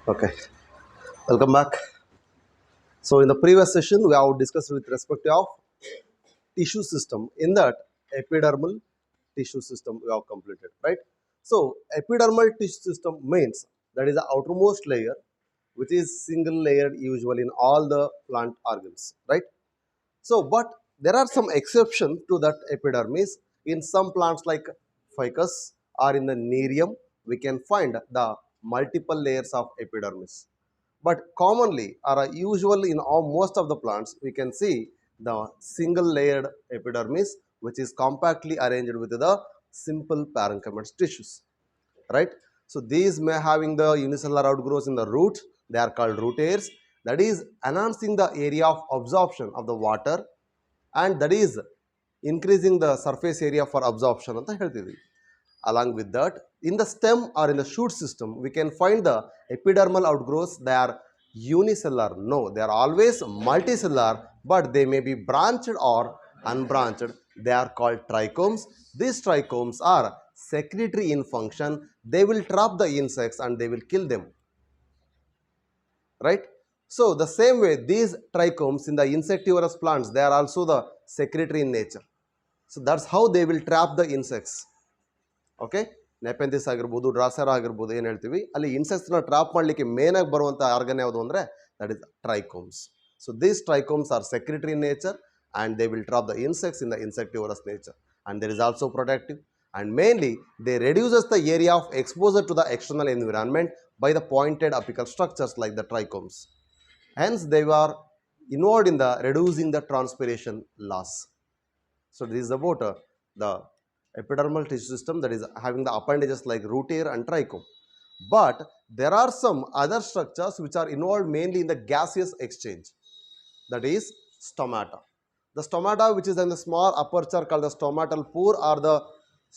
Okay, welcome back. So, in the previous session, we have discussed with respect of tissue system. In that, epidermal tissue system we have completed, right? So, epidermal tissue system means that is the outermost layer, which is single layered usually in all the plant organs, right? So, but there are some exceptions to that epidermis. In some plants like ficus or in the nerium, we can find the multiple layers of epidermis. But commonly or usually in most of the plants, we can see the single layered epidermis, which is compactly arranged with the simple parenchymatous tissues, right? So these may having the unicellular outgrowths in the root, they are called root hairs, that is enhancing the area of absorption of the water and that is increasing the surface area for absorption ಅಂತ ಹೇಳ್ತಿದ್ವಿ. Along with that, in the stem or in the shoot system, we can find the epidermal outgrowths. They are unicellular. No, they are always multicellular, but they may be branched or unbranched. They are called trichomes. These trichomes are secretory in function. They will trap the insects and they will kill them, right? So the same way, these trichomes in the insectivorous plants, they are also the secretory in nature. So that's how they will trap the insects. Okay, ನೆಪೆಂಥಿಸ್ ಆಗಿರ್ಬೋದು, ಡ್ರಾಸೆರಾ ಆಗಿರ್ಬೋದು, ಏನು ಹೇಳ್ತೀವಿ ಅಲ್ಲಿ ಇನ್ಸೆಕ್ಟ್ಸ್ನ trap ಮಾಡಲಿಕ್ಕೆ main ಆಗಿ ಬರುವಂಥ organ ಯಾವುದು ಅಂದರೆ that is trichomes. So these trichomes are secretory in nature and they will trap the insects in the insectivorous nature and there is also protective and mainly they reduces the area of exposure to the external environment by the pointed apical structures like the trichomes. Hence they are involved in the reducing the transpiration loss. So this is about the epidermal tissue system, that is having the appendages like root hair and trichome. But there are some other structures which are involved mainly in the gaseous exchange, that is stomata. The stomata, which is in the small aperture called the stomatal pore or the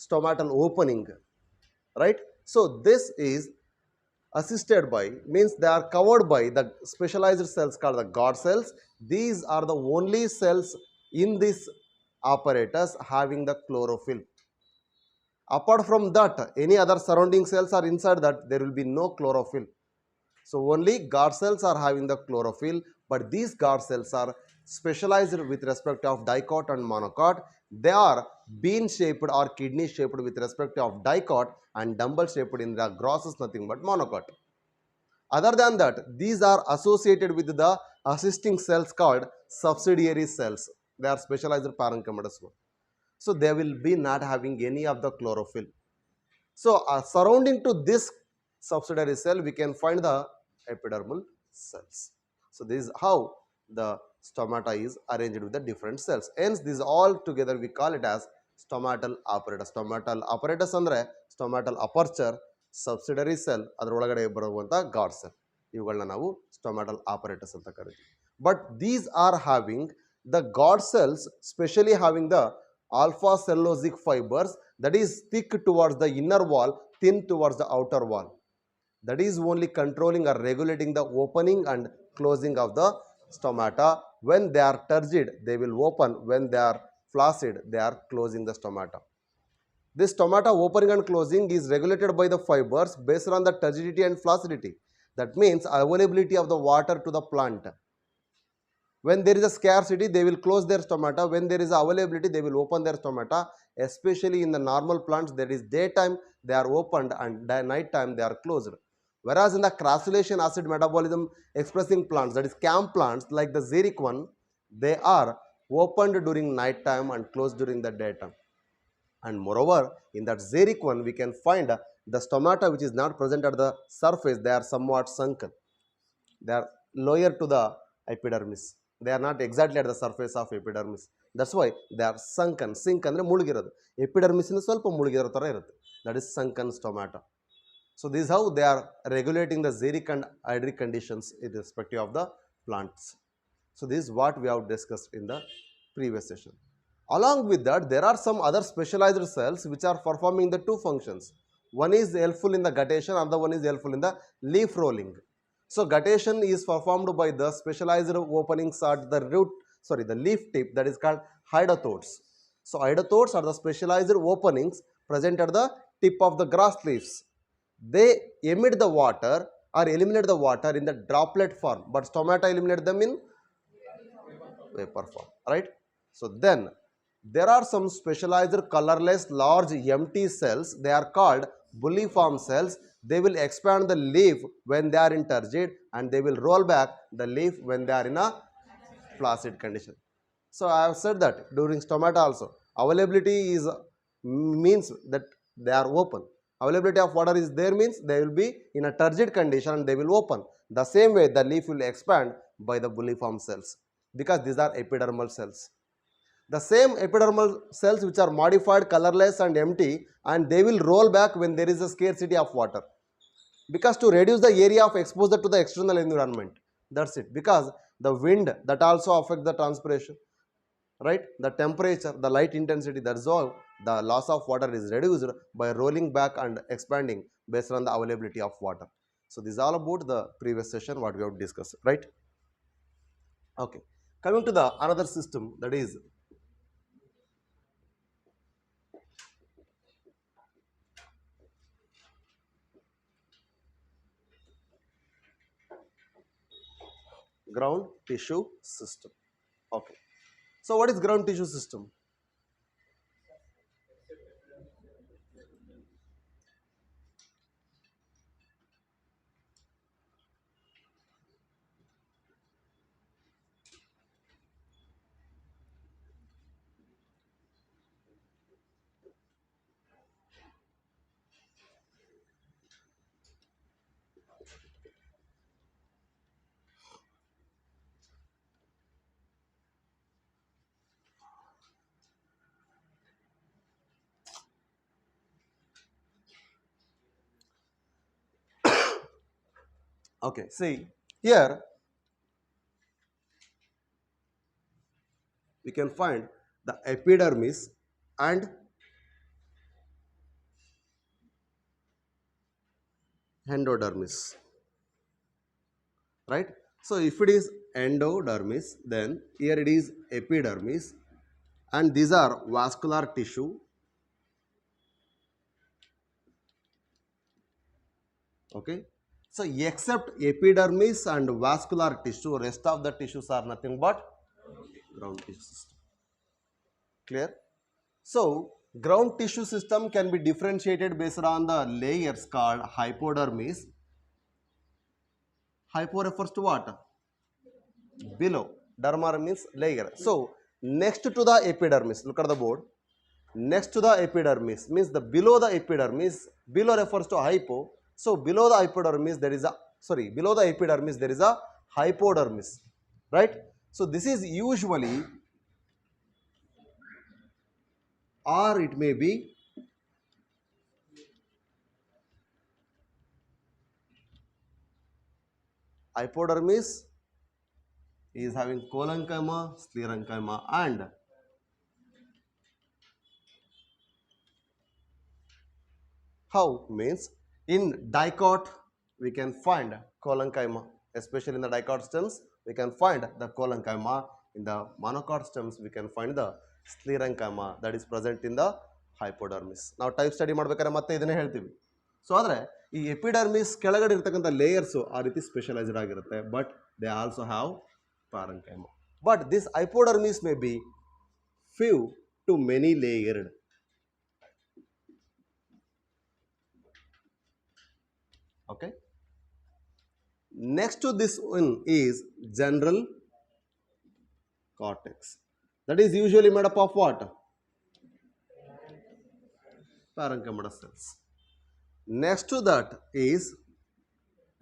stomatal opening, right? So this is assisted by, means they are covered by the specialized cells called the God cells. These are the only cells in this apparatus having the chlorophyll. Apart from that, any other surrounding cells are inside that, there will be no chlorophyll. So only guard cells are having the chlorophyll, but these guard cells are specialized with respect of dicot and monocot. They are bean shaped or kidney shaped with respect of dicot and dumbbell shaped in the gross is nothing but monocot. Other than that, these are associated with the assisting cells called subsidiary cells. They are specialized parenchymatous. So they will be not having any of the chlorophyll. So surrounding to this subsidiary cell, we can find the epidermal cells. So this is how the stomata is arranged with the different cells. Hence this all together we call it as stomatal apparatus. Stomatal apparatus andre stomatal aperture, subsidiary cell, ಅದರೊಳಗಡೆ ಬರುವಂತ guard cell, ಇವುಗಳನ್ನ ನಾವು stomatal apparatus ಅಂತ ಕರಿತೀವಿ. But these are having the guard cells, specially having the alpha cellulosic fibers, that is thick towards the inner wall, thin towards the outer wall. That is only controlling or regulating the opening and closing of the stomata. When they are turgid, they will open. When they are flaccid, they are closing the stomata. This stomata opening and closing is regulated by the fibers based on the turgidity and flaccidity. That means availability of the water to the plant. When there is a scarcity, they will close their stomata. When there is availability, they will open their stomata. Especially in the normal plants, there is daytime they are opened and night time they are closed. Whereas in the crassulaceous acid metabolism expressing plants, that is CAM plants like the xeric one, they are opened during night time and closed during the daytime. And moreover, in that xeric one, we can find the stomata which is not present at the surface, they are somewhat sunken. They are lower to the epidermis. They are not exactly at the surface of epidermis. That's why they are sunken. Sink ಅಂದ್ರೆ ಮುಳುಗಿರೋದು, epidermis ಸ್ವಲ್ಪ ಮುಳುಗಿರೋ ಥರ ಇರುತ್ತೆ. That is sunken stomata. So this is how they are regulating the xeric and hydric conditions in respect of the plants. So this is what we have discussed in the previous session. Along with that, there are some other specialized cells which are performing the two functions. One is helpful in the guttation, another one is helpful in the leaf rolling. So guttation is performed by the specialized openings at the the leaf tip, that is called hydothodes. So hydothodes are the specialized openings present at the tip of the grass leaves. They emit the water or eliminate the water in the droplet form, but stomata eliminate them in vapor form, right? So then there are some specialized colorless large empty cells. They are called bulliform cells. They will expand the leaf when they are in turgid, and they will roll back the leaf when they are in a flaccid condition. So I have said that during stomata also availability is means that they are open. Availability of water is there means they will be in a turgid condition and they will open. The same way the leaf will expand by the bulliform cells, because these are epidermal cells. The same epidermal cells which are modified, colorless and empty, and they will roll back when there is a scarcity of water, because to reduce the area of exposure to the external environment. That's it. Because the wind that also affects the transpiration, right? The temperature, the light intensity, that's all. The loss of water is reduced by rolling back and expanding based on the availability of water. So this is all about the previous session what we have discussed, right? Okay, coming to the another system, that is ground tissue system. Okay, so what is ground tissue system? Okay, see here we can find the epidermis and endodermis, right? So if it is endodermis, then here it is epidermis, and these are vascular tissue. Okay, so except epidermis and vascular tissue, rest of the tissues are nothing but ground tissue system. Clear? So ground tissue system can be differentiated based on the layers called hypodermis. Hypo refers to what? Below. Derma means layer. So next to the epidermis, look at the board. Next to the epidermis means the below the epidermis. Below refers to hypo. So below the epidermis there is a below the epidermis there is a hypodermis, right? So this is usually, or it may be hypodermis is having collenchyma, sclerenchyma, and how means in dicot we can find collenchyma, especially in the dicot stems we can find the collenchyma. In the monocot stems we can find the sclerenchyma that is present in the hypodermis. Now type study ಮಾಡಬೇಕಾದ್ರೆ ಮತ್ತೆ ಇದನ್ನೇ ಹೇಳ್ತೀವಿ. So ಆದರೆ ಈ epidermis ಕೆಳಗಡೆ ಇರತಕ್ಕಂಥ layers ಆ ರೀತಿ ಸ್ಪೆಷಲೈಸ್ಡ್ ಆಗಿರುತ್ತೆ, but they also have parenchyma. But this hypodermis may be few to many layered. Okay. Next to this one is general cortex. That is usually made up of what? Parenchyma cells. Next to that is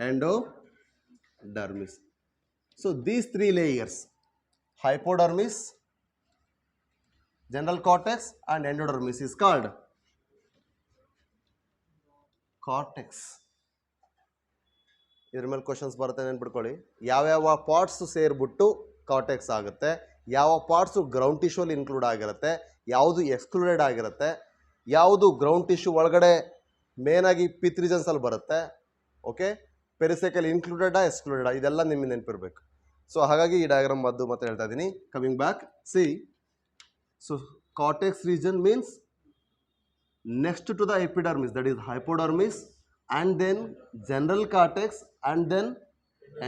endodermis. So these three layers, hypodermis, general cortex and endodermis, is called cortex. ಇದ್ರ ಮೇಲೆ questions ಬರುತ್ತೆ ನೆನ್ಪಿಟ್ಕೊಳ್ಳಿ. ಯಾವ್ಯಾವ parts ಸೇರಿಬಿಟ್ಟು cortex ಆಗುತ್ತೆ, ಯಾವ parts ground ಟಿಶ್ಯೂಲಿ include ಆಗಿರುತ್ತೆ, ಯಾವುದು excluded ಆಗಿರುತ್ತೆ, ಯಾವುದು ಗ್ರೌಂಡ್ ಟಿಶ್ಯೂ ಒಳಗಡೆ ಮೇನಾಗಿ ಪಿತ್ ರೀಜನ್ಸಲ್ಲಿ ಬರುತ್ತೆ. ಓಕೆ, ಪೆರಿಸೈಕಲ್ ಇನ್ಕ್ಲೂಡೆಡಾ ಎಕ್ಸ್ಕ್ಲೂಡೆಡಾ ಇದೆಲ್ಲ ನಿಮಗೆ ನೆನಪಿರಬೇಕು. ಸೊ ಹಾಗಾಗಿ ಈ ಡಯಾಗ್ರಾಮ್ ಬದ್ದು ಮತ್ತೆ ಹೇಳ್ತಾ ಇದ್ದೀನಿ. Coming back, see, so cortex region means next to the epidermis, that is hypodermis, and then general cortex, and then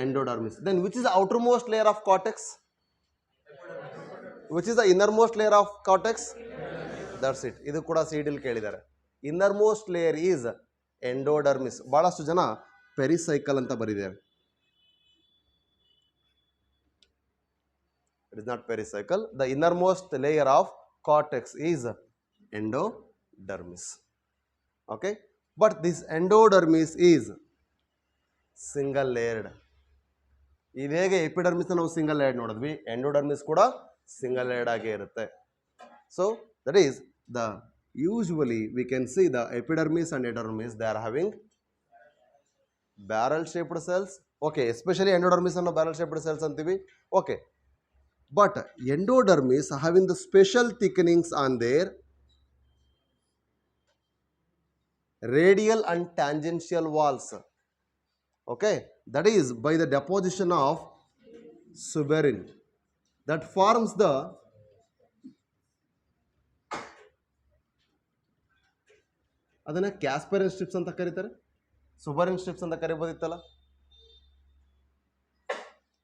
endodermis. Then which is the outermost layer of cortex? Which is the innermost layer of cortex? That's it. ಇದು ಕೂಡ ಸಿಡಿಲ್ ಕೇಳಿದ್ದಾರೆ. Innermost layer is endodermis. ಬಹಳಷ್ಟು ಜನ pericycle ಅಂತ ಬರೆದಿದ್ದಾರೆ. It is not pericycle. The innermost layer of cortex is endodermis. Okay, but this endodermis is single layered. ಇದು ಹೇಗೆ epidermis ನಾವು ಸಿಂಗಲ್ ಲೇಯರ್ಡ್ ನೋಡಿದ್ವಿ, ಎಂಡೋಡರ್ಮಿಸ್ ಕೂಡ ಸಿಂಗಲ್ ಲೇಯರ್ಡ್ ಆಗೇ ಇರುತ್ತೆ. So that is the usually V can see the epidermis and endodermis they are having barrel shaped cells. Okay, especially endodermis ಅನ್ನು barrel shaped cells ಅಂತೀವಿ. Okay, but endodermis having the special thickenings on their radial and tangential walls. Okay, that is by the deposition of suberin that forms the ಅದನ್ನ ಕ್ಯಾಸ್ಪೆರಿನ್ strips ಅಂತ ಕರೀತಾರೆ, ಸುಬರಿನ್ strips ಅಂತ ಕರಿಬೋದಿತ್ತಲ್ಲ.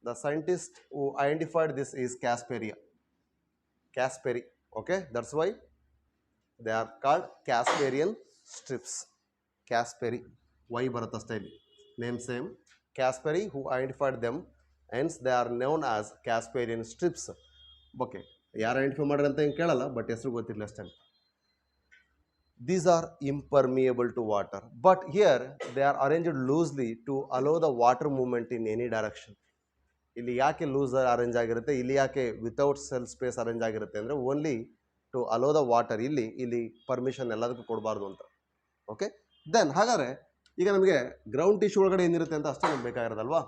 The scientist who identified this is Kasperi. Okay, that's why they are called Kasperian strips. Kasperi. Why Bharata style? Name same. Kasperi who identified them, hence they are known as Kasperian strips. Okay, ಯಾರು identify ಮಾಡ್ರಿ ಅಂತ ಏನು ಕೇಳಲ್ಲ, but ಹೆಸರು ಗೊತ್ತಿರಲಿಲ್ಲ ಅಷ್ಟೇ. These are impermeable to water, but here they are arranged loosely to allow the water movement in any direction. ಇಲ್ಲಿ ಯಾಕೆ ಲೂಸ್ ಅರೇಂಜ್ ಆಗಿರುತ್ತೆ, ಇಲ್ಲಿ ಯಾಕೆ ವಿತೌಟ್ ಸೆಲ್ ಸ್ಪೇಸ್ ಅರೇಂಜ್ ಆಗಿರುತ್ತೆ ಅಂದರೆ only to allow the water. ಇಲ್ಲಿ ಪರ್ಮಿಷನ್ ಎಲ್ಲದಕ್ಕೂ ಕೊಡಬಾರ್ದು ಅಂತ. ಓಕೆ, ದೆನ್ ಹಾಗಾದರೆ ಈಗ ನಮಗೆ ಗ್ರೌಂಡ್ ಟಿಶ್ಯೂ ಒಳಗಡೆ ಏನಿರುತ್ತೆ ಅಂತ ಅಷ್ಟೇ ನಮ್ಗೆ ಬೇಕಾಗಿರೋದಲ್ವಾ.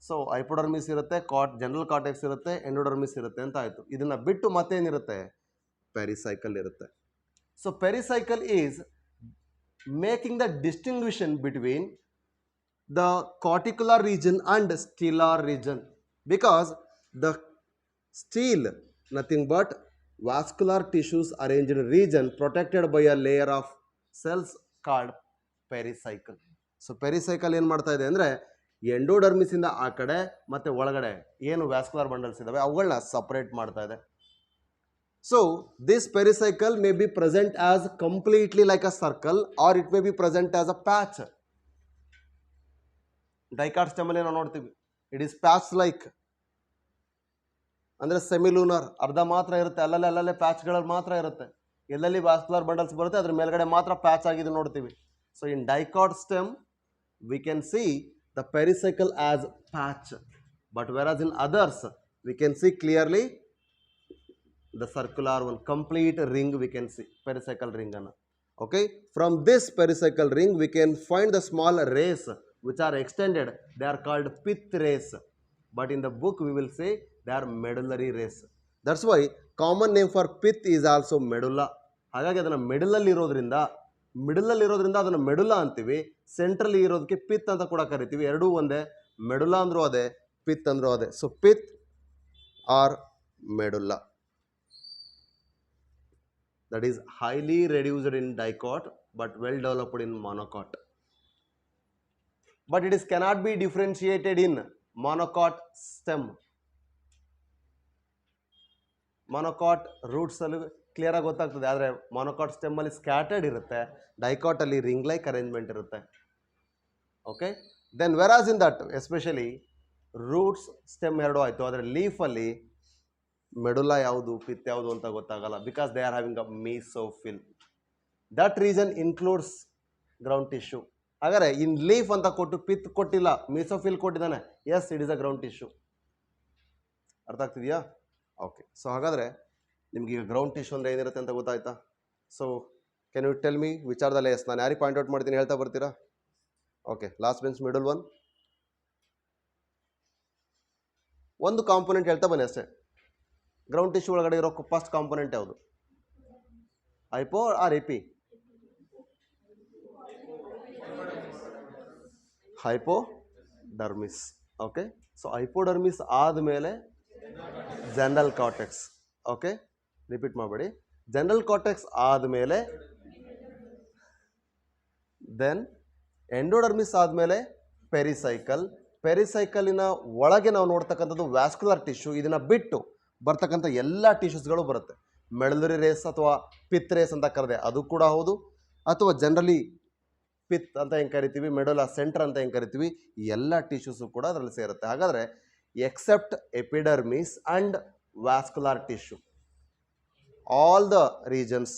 ಸೊ ಹೈಪೋಡರ್ಮಿಸ್ ಇರುತ್ತೆ, ಜನರಲ್ ಕಾರ್ಟೆಕ್ಸ್ ಇರುತ್ತೆ, ಎಂಡೋಡರ್ಮಿಸ್ ಇರುತ್ತೆ ಅಂತ ಆಯಿತು. ಇದನ್ನು ಬಿಟ್ಟು ಮತ್ತೇನಿರುತ್ತೆ, ಪೆರಿಸೈಕಲ್ ಇರುತ್ತೆ. So pericycle is making the distinction between the corticular region and stellar region, because the stele nothing but vascular tissues arranged region protected by a layer of cells called pericycle. So pericycle ಏನು ಮಾಡ್ತಾ ಇದೆ ಅಂದರೆ endodermis ಇಂದ ಆ ಕಡೆ ಮತ್ತು ಒಳಗಡೆ ಏನು ವ್ಯಾಸ್ಕ್ಯುಲರ್ ಬಂಡಲ್ಸ್ ಇದ್ದಾವೆ ಅವುಗಳನ್ನ ಸಪರೇಟ್ ಮಾಡ್ತಾ ಇದೆ. So this pericycle may be present as completely like a circle or it may be present as a patch. Dicot ಸ್ಟೆಮಲ್ಲಿ ನಾವು ನೋಡ್ತೀವಿ, ಇಟ್ ಈಸ್ ಪ್ಯಾಚ್ ಲೈಕ್, ಅಂದರೆ ಸೆಮಿಲೂನರ್ ಅರ್ಧ ಮಾತ್ರ ಇರುತ್ತೆ, ಅಲ್ಲಲ್ಲೇ ಪ್ಯಾಚ್ಗಳಲ್ಲಿ ಮಾತ್ರ ಇರುತ್ತೆ. ಎಲ್ಲೆಲ್ಲಿ ವ್ಯಾಸ್ಕ್ಯುಲರ್ ಬಂಡಲ್ಸ್ ಬರುತ್ತೆ ಅದ್ರ ಮೇಲ್ಗಡೆ ಮಾತ್ರ ಪ್ಯಾಚ್ ಆಗಿದೆ ನೋಡ್ತೀವಿ. So in dicot stem we can see the pericycle as patch, but whereas in others we can see clearly the circular one complete ring we can see pericycle ring ಅನ್ನು. Okay, from this pericycle ring we can find the small rays which are extended. They are called pith rays, but in the book we will say they are medullary rays. That's why common name for pith is also medulla. ಹಾಗಾಗಿ ಅದನ್ನು ಮಿಡಲಲ್ಲಿ ಇರೋದ್ರಿಂದ ಅದನ್ನು ಮೆಡುಲಾ ಅಂತೀವಿ, ಸೆಂಟ್ರಲ್ಲಿ ಇರೋದಕ್ಕೆ pith ಅಂತ ಕೂಡ ಕರಿತೀವಿ. ಎರಡೂ ಒಂದೇ, ಮೆಡುಲಾ ಅಂದರೂ ಅದೇ, ಪಿತ್ ಅಂದರೂ ಅದೇ. So pith R medulla, that is highly reduced in dicot but well developed in monocot. But it is cannot be differentiated in monocot stem. Monocot roots ಅಲ್ಲಿ ಕ್ಲಿಯರ್ ಆಗಿ ಗೊತ್ತಾಗ್ತದೆ, ಆದರೆ ಮೊನೊಕಾಟ್ ಸ್ಟೆಮ್ ಅಲ್ಲಿ ಸ್ಕ್ಯಾಟರ್ಡ್ ಇರುತ್ತೆ, dicot ಅಲ್ಲಿ ring like arrangement ಇರುತ್ತೆ. Okay, then whereas in that especially roots stem ಎರಡು ಆಯಿತು, ಆದರೆ ಲೀಫಲ್ಲಿ ಮೆಡುಲಾ ಯಾವುದು ಪಿತ್ ಯಾವುದು ಅಂತ ಗೊತ್ತಾಗಲ್ಲ, because they are having a mesophyll. That reason includes ground tissue. ಹಾಗಾದರೆ ಇನ್ ಲೀಫ್ ಅಂತ ಕೊಟ್ಟು ಪಿತ್ ಕೊಟ್ಟಿಲ್ಲ, ಮೀಸೋಫಿಲ್ ಕೊಟ್ಟಿದ್ದಾನೆ. Yes, it is a ground tissue. ಅರ್ಥ ಆಗ್ತಿದೆಯಾ? ಓಕೆ, ಸೊ ಹಾಗಾದರೆ ನಿಮ್ಗೆ ಈಗ ಗ್ರೌಂಡ್ ಟಿಶ್ಯೂ ಅಂದರೆ ಏನಿರುತ್ತೆ ಅಂತ ಗೊತ್ತಾಯ್ತಾ? So can you tell me which are the layers? ನಾನು ಯಾರಿಗೆ ಪಾಯಿಂಟ್ ಔಟ್ ಮಾಡ್ತೀನಿ ಹೇಳ್ತಾ ಬರ್ತೀರಾ? Okay, last bench middle one. ಒಂದು ಕಾಂಪೊನೆಂಟ್ ಹೇಳ್ತಾ ಬನ್ನಿ ಅಷ್ಟೇ. ಗ್ರೌಂಡ್ ಟಿಶ್ಯೂ ಒಳಗಡೆ ಇರೋ ಫಸ್ಟ್ ಕಾಂಪೊನೆಂಟ್ ಯಾವುದು? Hypo or epi? Hypodermis. Okay, so hypodermis ಆದಮೇಲೆ ಜನರಲ್ ಕಾರ್ಟೆಕ್ಸ್. ಓಕೆ, ರಿಪೀಟ್ ಮಾಡಬೇಡಿ. ಜನರಲ್ ಕಾರ್ಟೆಕ್ಸ್ ಆದಮೇಲೆ ದೆನ್ ಎಂಡೋಡರ್ಮಿಸ್ ಆದಮೇಲೆ ಪೆರಿಸೈಕಲ್, ಪೆರಿಸೈಕಲಿನ ಒಳಗೆ ನಾವು ನೋಡ್ತಕ್ಕಂಥದ್ದು ವ್ಯಾಸ್ಕ್ಯುಲರ್ ಟಿಶ್ಯೂ. ಇದನ್ನು ಬಿಟ್ಟು ಬರ್ತಕ್ಕಂಥ ಎಲ್ಲ ಟಿಶ್ಯೂಸ್ಗಳು ಬರುತ್ತೆ. ಮೆಡಲರಿ ರೇಸ್ ಅಥವಾ ಪಿತ್ ರೇಸ್ ಅಂತ ಕರೆದೆ ಅದು ಕೂಡ ಹೌದು, ಅಥವಾ ಜನರಲಿ ಪಿತ್ ಅಂತ ಹೆಂಗೆ ಕರಿತೀವಿ, ಮೆಡುಲಾ ಸೆಂಟರ್ ಅಂತ ಹೆಂಗೆ ಕರಿತೀವಿ, ಈ ಎಲ್ಲ ಟಿಶ್ಯೂಸು ಕೂಡ ಅದರಲ್ಲಿ ಸೇರುತ್ತೆ. ಹಾಗಾದರೆ except epidermis and vascular tissue, all the regions,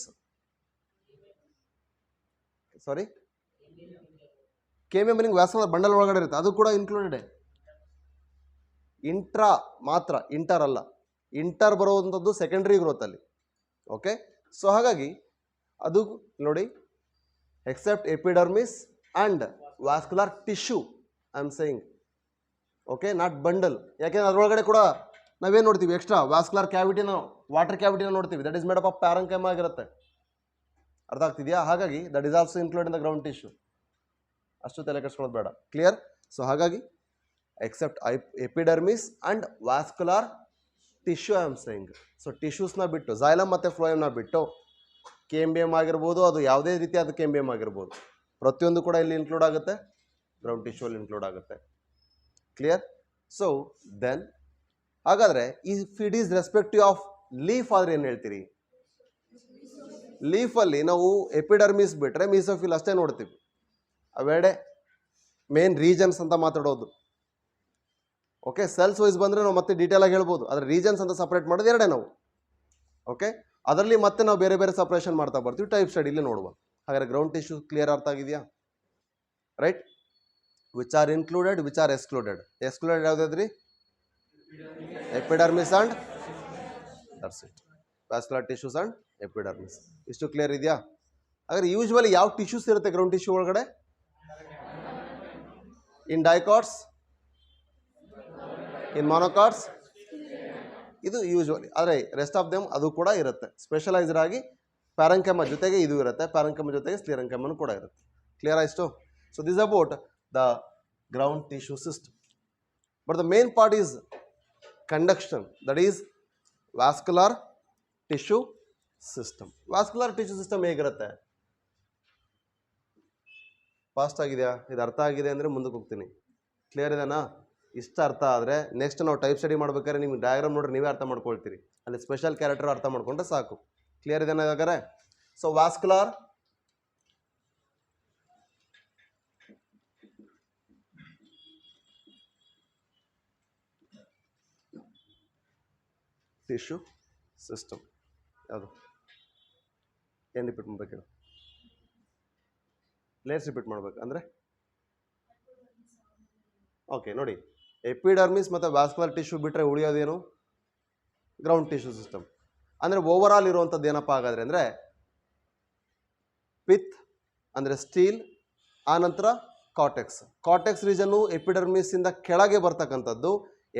sorry cambium meaning vascular bundle ಒಳಗಡೆ ಇರುತ್ತೆ, ಅದು ಕೂಡ ಇನ್ಕ್ಲೂಡೆಡ್. ಇಂಟ್ರಾ ಮಾತ್ರ, ಇಂಟರ್ ಅಲ್ಲ. ಇಂಟರ್ ಬರುವಂಥದ್ದು ಸೆಕೆಂಡ್ರಿ ಗ್ರೋತಲ್ಲಿ. ಓಕೆ, ಸೊ ಹಾಗಾಗಿ ಅದು ನೋಡಿ, except epidermis and vascular tissue I am saying, okay, not bundle. ಯಾಕೆಂದರೆ ಅದರೊಳಗಡೆ ಕೂಡ ನಾವೇನು ನೋಡ್ತೀವಿ, ಎಕ್ಸ್ಟ್ರಾ ವ್ಯಾಸ್ಕ್ಯುಲರ್ ಕ್ಯಾವಿಟಿನ, ವಾಟರ್ ಕ್ಯಾವಿಟಿನ ನೋಡ್ತೀವಿ. That is made up of parenchyma ಆಗಿರುತ್ತೆ. ಅರ್ಥ ಆಗ್ತಿದೆಯಾ? ಹಾಗಾಗಿ that is also include in the ground tissue. ಅಷ್ಟು ತಲೆ ಕೆಡಿಸ್ಕೊಳ್ಳೋದು ಬೇಡ. ಕ್ಲಿಯರ್? ಸೊ ಹಾಗಾಗಿ except epidermis and vascular tissue I am saying. So ಟಿಶ್ಯೂಸ್ನ ಬಿಟ್ಟು, ಝೈಲಮ್ ಮತ್ತು ಫ್ಲೋಯಮ್ನ ಬಿಟ್ಟು, ಕೆಂಬಿಯಮ್ ಆಗಿರ್ಬೋದು, ಅದು ಯಾವುದೇ ರೀತಿಯಾದ ಕೆಂಬಿಯಮ್ ಆಗಿರ್ಬೋದು, ಪ್ರತಿಯೊಂದು ಕೂಡ ಇಲ್ಲಿ ಇನ್ಕ್ಲೂಡ್ ಆಗುತ್ತೆ, ಗ್ರೌಂಡ್ ಟಿಶ್ಯೂ ಅಲ್ಲಿ ಇನ್ಕ್ಲೂಡ್ ಆಗುತ್ತೆ. ಕ್ಲಿಯರ್? ಸೊ ದೆನ್ ಹಾಗಾದರೆ if it is respective of leaf ಆದರೆ ಏನು ಹೇಳ್ತೀರಿ? ಲೀಫಲ್ಲಿ ನಾವು ಎಪಿಡರ್ಮಿಸ್ ಬಿಟ್ಟರೆ ಮೀಸೋಫಿಲ್ ಅಷ್ಟೇ ನೋಡ್ತೀವಿ. ಅವೆರಡೆ ಮೇನ್ ರೀಜನ್ಸ್ ಅಂತ ಮಾತಾಡೋದು. ಓಕೆ, ಸೆಲ್ಸ್ ವೈಸ್ ಬಂದರೆ ನಾವು ಮತ್ತೆ ಡೀಟೇಲ್ ಆಗಿ ಹೇಳ್ಬೋದು, ಆದರೆ ರೀಜನ್ಸ್ ಅಂತ ಸಪ್ರೇಟ್ ಮಾಡೋದು ಎರಡೇ ನಾವು. ಓಕೆ, ಅದರಲ್ಲಿ ಮತ್ತೆ ನಾವು ಬೇರೆ ಬೇರೆ ಸಪ್ರೇಷನ್ ಮಾಡ್ತಾ ಬರ್ತೀವಿ, ಟೈಪ್ ಸ್ಟಡಿಲಿ ನೋಡುವ. ಹಾಗಾದರೆ ಗ್ರೌಂಡ್ ಟಿಶ್ಯೂ ಕ್ಲಿಯರ್ ಅರ್ಥ ಆಗಿದೆಯಾ? Right. Which are included, which are excluded? Excluded ಯಾವುದಾದ್ರಿ? Epidermis and that's it, vascular tissues and epidermis. ಇಷ್ಟು ಕ್ಲಿಯರ್ ಇದೆಯಾ? ಹಾಗಾದ್ರೆ ಯೂಶ್ವಲಿ ಯಾವ ಟಿಶ್ಯೂಸ್ ಇರುತ್ತೆ ಗ್ರೌಂಡ್ ಟಿಶ್ಯೂ ಒಳಗಡೆ? ಇನ್ ಡೈಕಾಟ್ಸ್, ಇನ್ ಮೊನೋಕಾಟ್ಸ್, ಇದು ಯೂಶ್ವಲಿ. ಆದರೆ ರೆಸ್ಟ್ ಆಫ್ ದೆಮ್ ಅದು ಕೂಡ ಇರುತ್ತೆ. ಸ್ಪೆಷಲೈಸ್ಡ್ ಆಗಿ ಪ್ಯಾರಂಕೈಮ ಜೊತೆಗೆ ಇದು ಇರುತ್ತೆ, ಪ್ಯಾರಂಕೈಮ ಜೊತೆಗೆ ಸ್ಕ್ಲೆರೆಂಕೈಮನು ಕೂಡ ಇರುತ್ತೆ. ಕ್ಲಿಯರ್ ಆಯಿತು? So this about the ground tissue system. But the main part is conduction, that is vascular tissue system. Vascular tissue system ಹೇಗಿರುತ್ತೆ? ಫಾಸ್ಟ್ ಆಗಿದೆಯಾ? ಇದು ಅರ್ಥ ಆಗಿದೆ ಅಂದರೆ ಮುಂದಕ್ಕೆ ಹೋಗ್ತೀನಿ. ಕ್ಲಿಯರ್ ಇದೆನಾ? ಇಷ್ಟ ಅರ್ಥ ಆದರೆ ನೆಕ್ಸ್ಟ್ ನಾವು ಟೈಪ್ ಸ್ಟಡಿ ಮಾಡ್ಬೇಕಾದ್ರೆ ನಿಮ್ಗೆ ಡಯಾಗ್ರಾಮ್ ನೋಡ್ರಿ ನೀವೇ ಅರ್ಥ ಮಾಡ್ಕೊಳ್ತೀರಿ. ಅಲ್ಲಿ ಸ್ಪೆಷಲ್ ಕ್ಯಾರೆಕ್ಟರ್ ಅರ್ಥ ಮಾಡ್ಕೊಂಡ್ರೆ ಸಾಕು. ಕ್ಲಿಯರ್ ಇದೆನಾ ಹಾಗಾದ್ರೆ? ಸೊ ವ್ಯಾಸ್ಕ್ಯುಲರ್ ಟಿಶ್ಯೂ ಸಿಸ್ಟಮ್ ಯಾವುದು? ಏನು ರಿಪೀಟ್ ಮಾಡ್ಬೇಕು ಹೇಳು? ಲೇಟ್ಸ್ ರಿಪೀಟ್ ಮಾಡ್ಬೇಕು ಅಂದರೆ ಓಕೆ ನೋಡಿ, ಎಪಿಡರ್ಮಿಸ್ ಮತ್ತು ವ್ಯಾಸ್ಕ್ಯುಲರ್ ಟಿಶ್ಯೂ ಬಿಟ್ಟರೆ ಉಳಿಯೋದೇನು? Ground tissue system. ಅಂದರೆ ಓವರ್ ಆಲ್ ಇರುವಂಥದ್ದು ಏನಪ್ಪ ಹಾಗಾದರೆ ಅಂದರೆ ಪಿತ್ ಅಂದರೆ ಸ್ಟೀಲ್, ಆನಂತರ ಕಾಟೆಕ್ಸ್. ಕಾಟೆಕ್ಸ್ ರೀಜನ್ನು ಎಪಿಡರ್ಮಿಸಿಂದ ಕೆಳಗೆ ಬರ್ತಕ್ಕಂಥದ್ದು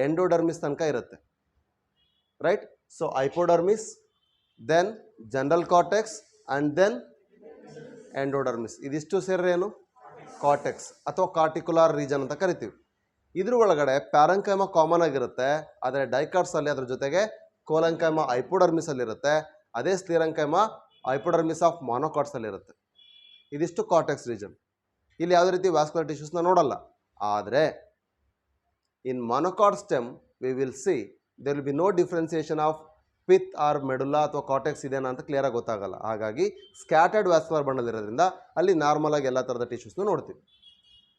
ಎಂಡೋಡರ್ಮಿಸ್ ತನಕ ಇರುತ್ತೆ. Right? So hypodermis, then general cortex and then endodermis. ಇದಿಷ್ಟು ಸೇರೇನು? ಕಾರ್ಟೆಕ್ಸ್ ಅಥವಾ ಕಾರ್ಟಿಕ್ಯುಲರ್ ರೀಜನ್ ಅಂತ ಕರಿತೀವಿ. ಇದ್ರ ಒಳಗಡೆ ಪ್ಯಾರಂಕೈಮ ಕಾಮನ್ ಆಗಿರುತ್ತೆ, ಆದರೆ ಡೈಕಾಟ್ಸಲ್ಲಿ ಅದ್ರ ಜೊತೆಗೆ ಕೋಲಂಕೈಮ ಹೈಪೋಡರ್ಮಿಸಲ್ಲಿರುತ್ತೆ, ಅದೇ ಸ್ಕ್ಲೆರೆಂಕೈಮ ಹೈಪೋಡರ್ಮಿಸ್ ಆಫ್ ಮೊನೋಕಾಟ್ಸಲ್ಲಿರುತ್ತೆ. ಇದಿಷ್ಟು ಕಾರ್ಟೆಕ್ಸ್ ರೀಜನ್. ಇಲ್ಲಿ ಯಾವುದೇ ರೀತಿ ವ್ಯಾಸ್ಕ್ಯುಲರ್ ಟಿಶ್ಯೂಸ್ನ ನೋಡಲ್ಲ. ಆದರೆ in monocot stem we will see there will be no differentiation of pith R medulla ಅಥವಾ ಕಾರ್ಟೆಕ್ಸ್ ಇದೆನಾ ಅಂತ ಕ್ಲಿಯರಾಗಿ ಗೊತ್ತಾಗಲ್ಲ. ಹಾಗಾಗಿ ಸ್ಕ್ಯಾಟರ್ಡ್ ವ್ಯಾಸ್ಕ್ಯುಲರ್ ಬಂಡಲ್ ಇರೋದ್ರಿಂದ ಅಲ್ಲಿ ನಾರ್ಮಲ್ ಆಗಿ ಎಲ್ಲ ಥರದ ಟಿಶ್ಯೂಸ್ನ ನೋಡ್ತೀವಿ.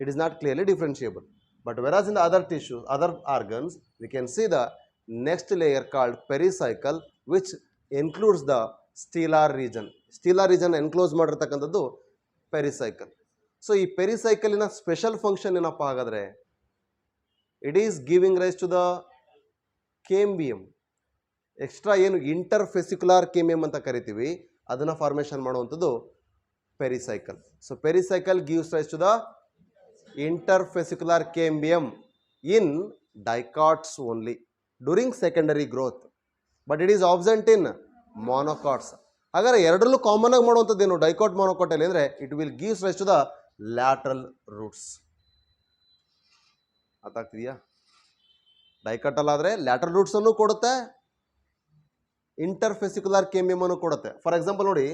It is not clearly differentiable. But whereas in the other tissues, other organs, we can see the next layer called pericycle, which includes the stellar region. Stellar region enclose ಮಾಡಿರ್ತಕ್ಕಂಥದ್ದು pericycle. So ಈ pericycle special function ಏನಪ್ಪ ಹಾಗಾದರೆ? It is giving rise to the cambium. Extra ಏನು interfascicular cambium ಅಂತ ಕರಿತೀವಿ, ಅದನ್ನು formation ಮಾಡುವಂಥದ್ದು pericycle. So pericycle gives rise to the interfascicular cambium in dicots only during secondary growth, but it is absent in monocots. ಹಾಗಾದರೆ ಎರಡರಲ್ಲೂ common ಆಗಿ ಮಾಡುವಂಥದ್ದೇನು dicot ಮೊನೋಕಾಟಲ್ಲಿ ಅಂದರೆ it will gives rise to the lateral roots. ಅರ್ಥ ಆಗ್ತಿದೆಯಾ? ಡೈಕಾಟಲ್ಲಾದರೆ lateral ರೂಟ್ಸನ್ನು ಕೊಡುತ್ತೆ, ಇಂಟರ್ಫೆಸಿಕ್ಯುಲರ್ ಕೇಂಬಿಯಮನ್ನು ಕೊಡುತ್ತೆ. For example ನೋಡಿ,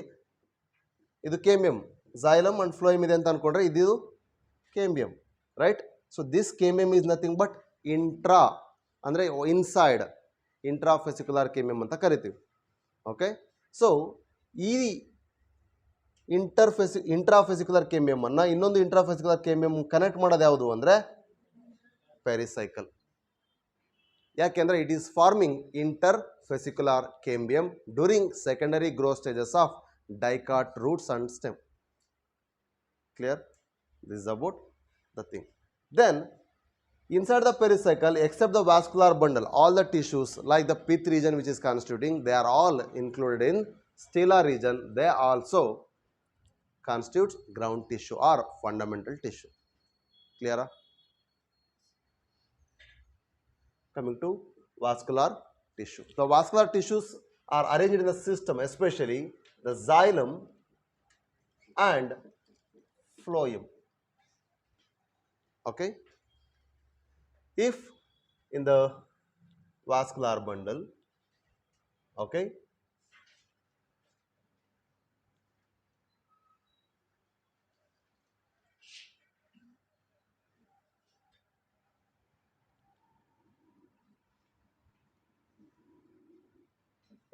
ಇದು ಕೇಂಬಿಯಮ್, ಝೈಲಮ್ ಆ್ಯಂಡ್ ಫ್ಲೋಯಮ್ ಇದೆ ಅಂತ ಅಂದ್ಕೊಂಡ್ರೆ ಇದು cambium, right? So this cambium is nothing but intra ಅಂದರೆ ಇನ್ಸೈಡ್ ಇಂಟ್ರಾಫೆಸಿಕ್ಯುಲರ್ ಕೇಮಿಯಂ ಅಂತ ಕರಿತೀವಿ. ಓಕೆ, ಸೊ ಈ ಇಂಟ್ರಾಫೆಸಿಕ್ಯುಲರ್ ಕೇಮಿಯಂ ಅನ್ನು ಇನ್ನೊಂದು ಇಂಟ್ರಾಫೆಸಿಕ್ಯುಲರ್ ಕೇಮಿಯಂ ಕನೆಕ್ಟ್ ಮಾಡೋದು ಯಾವುದು ಅಂದರೆ ಪೆರಿಸೈಕಲ್. ಯಾಕೆಂದರೆ it is forming interfascicular cambium during secondary growth stages of dicot roots and stem. Clear? This is about the thing. Then inside the pericycle, except the vascular bundle, all the tissues like the pith region which is constituting, they are all included in stellar region. They also constitute ground tissue or fundamental tissue. Clear? Coming to vascular tissue. The vascular tissues are arranged in the system, especially the xylem and phloem. Okay, if in the vascular bundle, okay,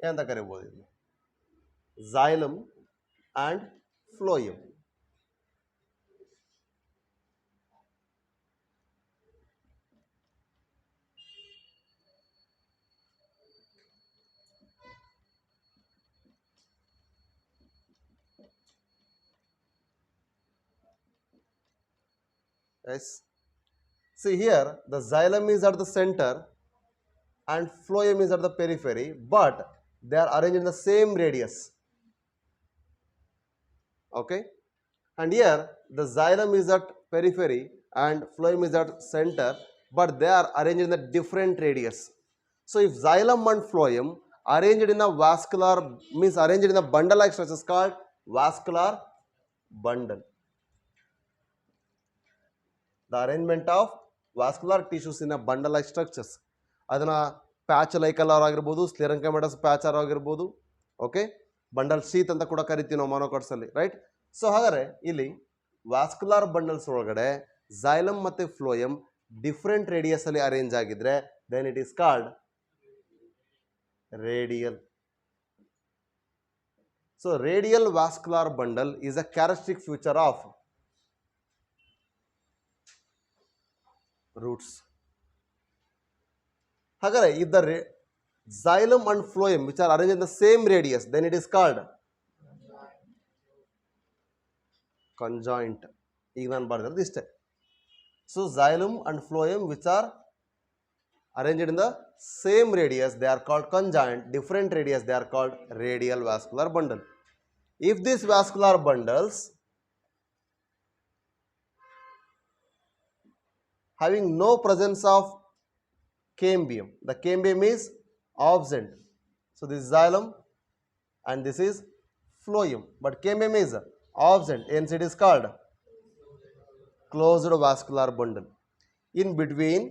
ಎಂತ ಕರೀಬಹುದು ಇದು xylem and phloem. Yes. See here, the xylem is at the center and phloem is at the periphery, but they are arranged in the same radius. Okay, and here the xylem is at periphery and phloem is at center, but they are arranged in the different radius. So if xylem and phloem arranged in a vascular, means arranged in a bundle like structure, is called vascular bundle. The arrangement of vascular tissues in a bundle like structures, ಅದನ್ನು patch ಲೈಕಲ್ ಆಗಿರ್ಬೋದು, sclerenchymatous patch ಆಗಿರ್ಬೋದು. Okay, bundle sheath ಅಂತ ಕೂಡ ಕರಿತೀವಿ ನಾವು ಮೊನೋಕಾಟ್ಸಲ್ಲಿ, right? So ಹಾಗಾದರೆ ಇಲ್ಲಿ ವಾಸ್ಕ್ಯುಲಾರ್ ಬಂಡಲ್ಸ್ ಒಳಗಡೆ xylem ಮತ್ತು phloem ಡಿಫ್ರೆಂಟ್ ರೇಡಿಯಸ್ ಅಲ್ಲಿ ಅರೇಂಜ್ ಆಗಿದ್ರೆ then it is called radial. So radial vascular bundle is a characteristic feature of roots. ಹಾಗಾದರೆ if the xylem and phloem which are arranged in the same radius, then it is called conjoint. ಈಗ ನಾನು ಬರೆದಿರೋದು ಇಷ್ಟೇ. So xylem and phloem which are arranged in the same radius, they are called conjoint. Different radius, they are called radial vascular bundle. If these vascular bundles having no presence of cambium, the cambium is absent. So this is xylem and this is phloem, but cambium is absent, hence it is called closed vascular bundle. In between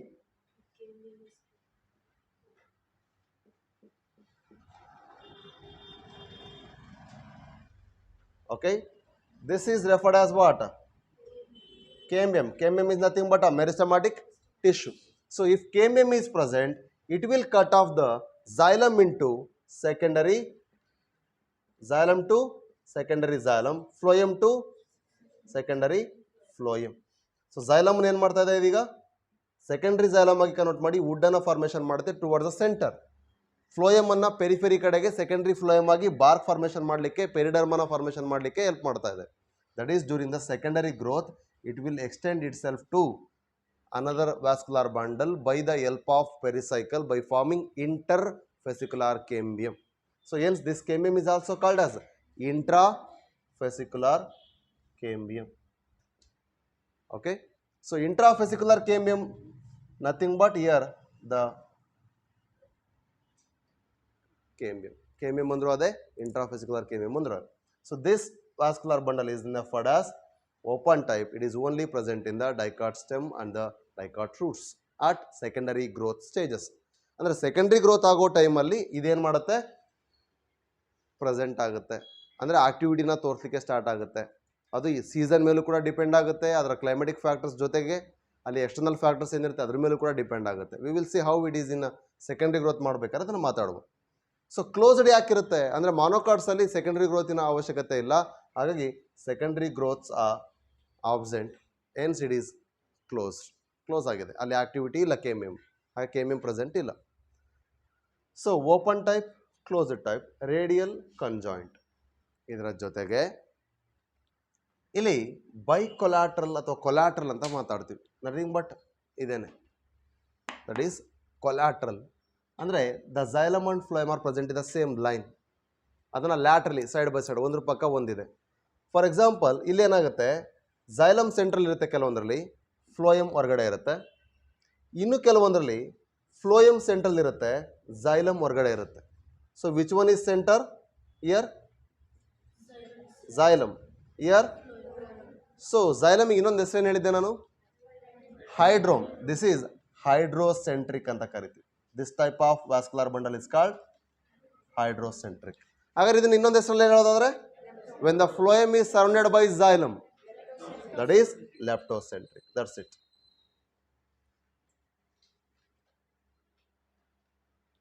okay, this is referred as what? Cambium. Cambium is nothing but a meristematic tissue. So if cambium is present, it will cut off the xylem into secondary xylem to secondary xylem, phloem to secondary phloem. So xylem ಏನು ಮಾಡ್ತಾ ಇದೆ ಇದೀಗ secondary xylem ಆಗಿ convert ಮಾಡಿ wood ಅನ್ನು formation ಮಾಡುತ್ತೆ towards the centre. Phloem ಅನ್ನ periphery ಕಡೆಗೆ ಸೆಕೆಂಡರಿ ಫ್ಲೋಯಮ್ ಆಗಿ ಬಾರ್ಕ್ ಫಾರ್ಮೇಷನ್ ಮಾಡಲಿಕ್ಕೆ, ಪೆರಿಡರ್ಮನ ಫಾರ್ಮೇಷನ್ ಮಾಡಲಿಕ್ಕೆ ಹೆಲ್ಪ್ ಮಾಡ್ತಾ ಇದೆ. That is during the secondary growth it will extend itself to another vascular bundle by the help of pericycle by forming interfascicular cambium. So hence this cambium is also called as intrafascicular cambium. Okay, so intrafascicular cambium nothing but here the cambium andru ade intrafascicular cambium andru. So this vascular bundle is referred as open type. It is only present in the dicot stem and the dicot roots at secondary growth stages. ಅಂದರೆ secondary growth ಆಗೋ ಟೈಮಲ್ಲಿ ಇದೇನು ಮಾಡುತ್ತೆ, present ಆಗುತ್ತೆ, ಅಂದರೆ ಆಕ್ಟಿವಿಟಿನ ತೋರಿಸಲಿಕ್ಕೆ start ಆಗುತ್ತೆ. ಅದು ಈ ಸೀಸನ್ ಮೇಲೂ ಕೂಡ ಡಿಪೆಂಡ್ ಆಗುತ್ತೆ, ಅದರ ಕ್ಲೈಮೆಟಿಕ್ ಫ್ಯಾಕ್ಟರ್ಸ್ ಜೊತೆಗೆ ಅಲ್ಲಿ ಎಕ್ಸ್ಟರ್ನಲ್ ಫ್ಯಾಕ್ಟರ್ಸ್ ಏನಿರುತ್ತೆ ಅದ್ರ ಮೇಲೂ ಕೂಡ ಡಿಪೆಂಡ್ ಆಗುತ್ತೆ. V will C how it is in secondary growth ಮಾಡಬೇಕಾದ್ರೆ ಅದನ್ನು ಮಾತಾಡ್ಬೋದು. ಸೊ ಕ್ಲೋಸ್ಡ್ ಯಾಕಿರುತ್ತೆ ಅಂದರೆ ಮಾನೋಕಾಟ್ಸಲ್ಲಿ ಸೆಕೆಂಡ್ರಿ ಗ್ರೋತಿನ ಅವಶ್ಯಕತೆ ಇಲ್ಲ, ಹಾಗಾಗಿ secondary growths are absent, hence it is close ಆಗಿದೆ, ಅಲ್ಲಿ ಆಕ್ಟಿವಿಟಿ ಇಲ್ಲ ಕೆಮಿಎಂ, ಹಾಗೆ ಕೆಮಿಎಂ ಪ್ರೆಸೆಂಟ್ ಇಲ್ಲ. So open type, closed type, radial, conjoint. ಇದರ ಜೊತೆಗೆ ಇಲ್ಲಿ ಬೈಕೊಲಾಟ್ರಲ್ ಅಥವಾ ಕೊಲಾಟ್ರಲ್ ಅಂತ ಮಾತಾಡ್ತೀವಿ, ನಥಿಂಗ್ ಬಟ್ ಇದೇನೆ, ದಟ್ ಈಸ್ ಕೊಲಾಟ್ರಲ್. ಅಂದರೆ the xylem and phloem are present in the same line, ಅದನ್ನು ಲ್ಯಾಟ್ರಲಿ ಸೈಡ್ ಬೈ ಸೈಡ್ ಒಂದ್ರ ಪಕ್ಕ ಒಂದಿದೆ. ಫಾರ್ ಎಕ್ಸಾಂಪಲ್ ಇಲ್ಲೇನಾಗುತ್ತೆ, ಝೈಲಮ್ ಸೆಂಟ್ರಲ್ ಇರುತ್ತೆ ಕೆಲವೊಂದರಲ್ಲಿ, ಫ್ಲೋಯಮ್ ಹೊರಗಡೆ ಇರುತ್ತೆ. ಇನ್ನು ಕೆಲವೊಂದರಲ್ಲಿ ಫ್ಲೋಯಮ್ ಸೆಂಟ್ರಲ್ ಇರುತ್ತೆ, ಝೈಲಮ್ ಹೊರಗಡೆ ಇರುತ್ತೆ. So which one is center? Here xylem, here. So ಝೈಲಮಿಗೆ ಇನ್ನೊಂದು ಹೆಸರೇನು ಹೇಳಿದ್ದೆ ನಾನು? ಹೈಡ್ರೋಮ್. ದಿಸ್ ಈಸ್ ಹೈಡ್ರೋಸೆಂಟ್ರಿಕ್ ಅಂತ ಕರಿತೀವಿ. This type of vascular bundle is called hydrocentric. ಹಾಗಾದ್ರೆ ಇದನ್ನು ಇನ್ನೊಂದು ಹೆಸರಲ್ಲಿ ಹೇಳೋದಾದ್ರೆ, when the phloem is surrounded by xylem, that is leptocentric. That's it.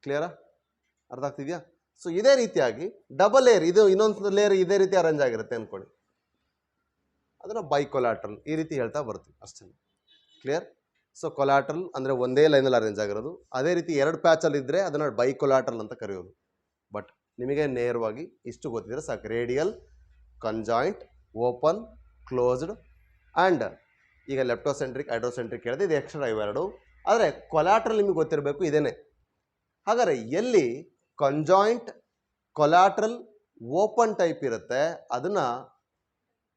ಕ್ಲಿಯರಾ? ಅರ್ಥ ಆಗ್ತಿದೆಯಾ? ಸೊ ಇದೇ ರೀತಿಯಾಗಿ ಡಬಲ್ ಲೇಯರ್, ಇದು ಇನ್ನೊಂದು ಲೇಯರ್ ಇದೇ ರೀತಿ ಅರೇಂಜ್ ಆಗಿರುತ್ತೆ ಅಂದ್ಕೊಳ್ಳಿ, ಅದನ್ನು ಬೈಕೊಲಾಟ್ರಲ್ ಈ ರೀತಿ ಹೇಳ್ತಾ ಬರ್ತೀವಿ ಅಷ್ಟೇ. ಕ್ಲಿಯರ್? ಸೊ ಕೊಲಾಟ್ರಲ್ ಅಂದರೆ ಒಂದೇ ಲೈನಲ್ಲಿ ಅರೇಂಜ್ ಆಗಿರೋದು, ಅದೇ ರೀತಿ ಎರಡು ಪ್ಯಾಚಲ್ಲಿ ಇದ್ದರೆ ಅದನ್ನು ಬೈಕೊಲಾಟ್ರಲ್ ಅಂತ ಕರೆಯೋದು. ಬಟ್ ನಿಮಗೆ ನೇರವಾಗಿ ಇಷ್ಟು ಗೊತ್ತಿದ್ರೆ ಸಾಕು, ರೇಡಿಯಲ್, ಕನ್ಜಾಯಿಂಟ್, ಓಪನ್, ಕ್ಲೋಸ್ಡ್ ಆ್ಯಂಡ್ ಈಗ ಲೆಪ್ಟೋಸೆಂಟ್ರಿಕ್, ಹೈಡ್ರೋಸೆಂಟ್ರಿಕ್ ಹೇಳಿದೆ, ಇದು ಎಕ್ಸ್ಟ್ರಾ ಇವೆರಡು. ಆದರೆ ಕೊಲಾಟ್ರಲ್ ನಿಮಗೆ ಗೊತ್ತಿರಬೇಕು, ಇದೇನೆ. ಹಾಗಾದರೆ ಎಲ್ಲಿ ಕನ್ಜಾಯಿಂಟ್, ಕೊಲಾಟ್ರಲ್, ಓಪನ್ ಟೈಪ್ ಇರುತ್ತೆ ಅದನ್ನು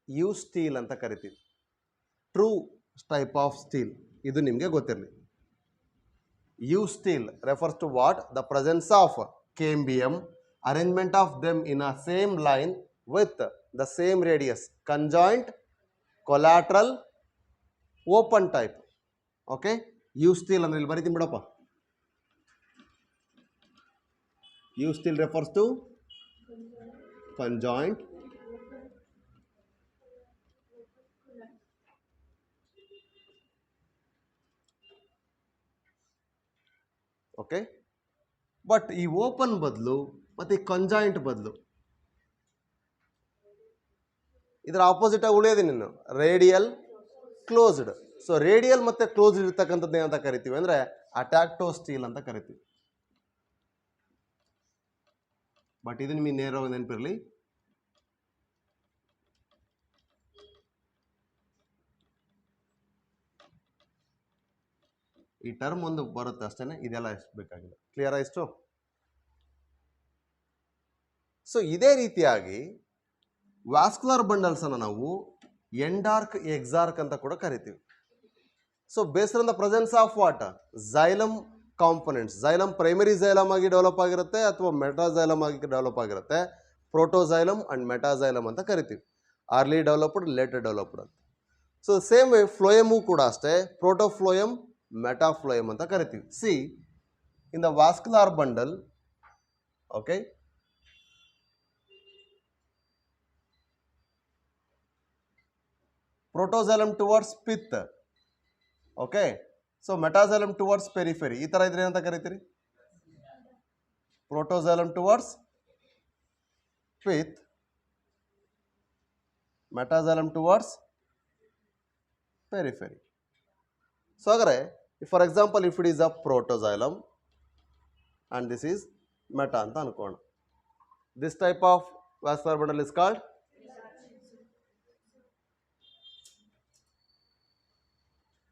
ಯು ಸ್ಟೀಲ್ ಅಂತ ಕರಿತೀವಿ. ಟ್ರೂ ಟೈಪ್ ಆಫ್ ಸ್ಟೀಲ್, ಇದು ನಿಮಗೆ ಗೊತ್ತಿರಲಿ. Eustele refers to what? The presence of cambium, arrangement of them in a same line with the same radius, conjoint, collateral, open type. Okay, U steel ಅಂದ್ರೆ ಇಲ್ಲಿ ಬರೀತೀನಿ ಬಿಡಪ್ಪ. U steel refers to conjoint, okay, but ಈ open ಬದಲು ಮತ್ತು ಈ conjoint ಬದಲು ಇದರ ಆಪೋಸಿಟ್ ಆಗಿ ಉಳಿಯೋದು ನೀನು ರೇಡಿಯಲ್, ಕ್ಲೋಸ್ಡ್. ಸೊ ರೇಡಿಯಲ್ ಮತ್ತು ಕ್ಲೋಸ್ಡ್ ಇರ್ತಕ್ಕಂಥದ್ದು ಏನಂತ ಕರಿತೀವಿ ಅಂದರೆ ಅಟ್ಯಾಕ್ಟೋ ಸ್ಟೀಲ್ ಅಂತ ಕರಿತೀವಿ. ಬಟ್ ಇದು ನಿಮಗೆ ನೇರವಾಗಿ ನೆನಪಿರಲಿ, ಈ ಟರ್ಮ್ ಒಂದು ಬರುತ್ತೆ ಅಷ್ಟೇ, ಇದೆಲ್ಲ ಎಷ್ಟು ಬೇಕಾಗಿಲ್ಲ. ಕ್ಲಿಯರ್ ಆಯಿತು? ಸೊ ಇದೇ ರೀತಿಯಾಗಿ ವ್ಯಾಸ್ಕ್ಯುಲರ್ ಬಂಡಲ್ಸನ್ನು ನಾವು ಎಂಡಾರ್ಕ್, ಎಕ್ಸಾರ್ಕ್ ಅಂತ ಕೂಡ ಕರಿತೀವಿ. So based on the presence of what? Xylem components. Xylem primary xylem ಆಗಿ ಡೆವಲಪ್ ಆಗಿರುತ್ತೆ ಅಥವಾ ಮೆಟಾಝೈಲಮ್ ಆಗಿ ಡೆವಲಪ್ ಆಗಿರುತ್ತೆ. ಪ್ರೋಟೋಝೈಲಮ್ ಅಂಡ್ ಮೆಟಾಝೈಲಮ್ ಅಂತ ಕರಿತೀವಿ. ಅರ್ಲಿ ಡೆವಲಪ್ಡ್, ಲೇಟರ್ ಡೆವಲಪ್ಡ್ ಅಂತ. ಸೊ ಸೇಮ್ ವೇ ಫ್ಲೋಯಮು ಕೂಡ ಅಷ್ಟೇ, ಪ್ರೋಟೋಫ್ಲೋಯಮ್, ಮೆಟಾಫ್ಲೋಯಮ್ ಅಂತ ಕರಿತೀವಿ. See in the vascular bundle, okay, protoxylem towards pith, okay, so metaxylem towards periphery. ಈ ಥರ ಇದ್ರೆ ಏನಂತ ಕರಿತೀರಿ? Protoxylem towards pith, metaxylem towards periphery. So ಹಾಗಾದ್ರೆ for example if it is a protoxylem and this is meta ಅಂತ ಅನ್ಕೋಣ. This type of vascular bundle is called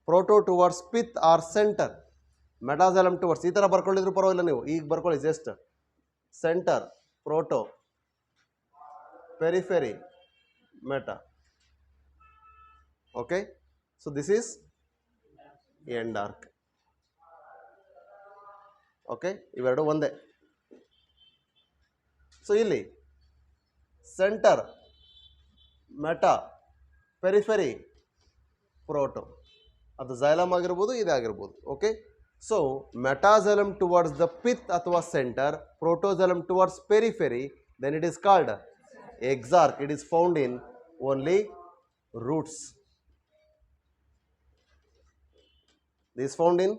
proto towards pith R centre, metaxylem towards. ಈ ಥರ ಬರ್ಕೊಂಡಿದ್ರು ಪರವಾಗಿಲ್ಲ, ನೀವು ಈಗ ಬರ್ಕೊಳ್ಳಿ just center, proto, periphery, meta. Okay, so this is endarch. Okay, ಇವೆರಡು ಒಂದೇ. ಸೊ ಇಲ್ಲಿ ಸೆಂಟರ್, ಮೆಟಾ, ಪೆರಿಫೆರಿ, ಪ್ರೋಟೋ, ಅದು ಝೈಲಮ್ ಆಗಿರ್ಬೋದು, ಇದೇ ಆಗಿರ್ಬೋದು. Okay, so metaxylem towards the pith ಅಥವಾ center, protoxylem towards periphery, then it is called exarch. It is found in only roots. This found in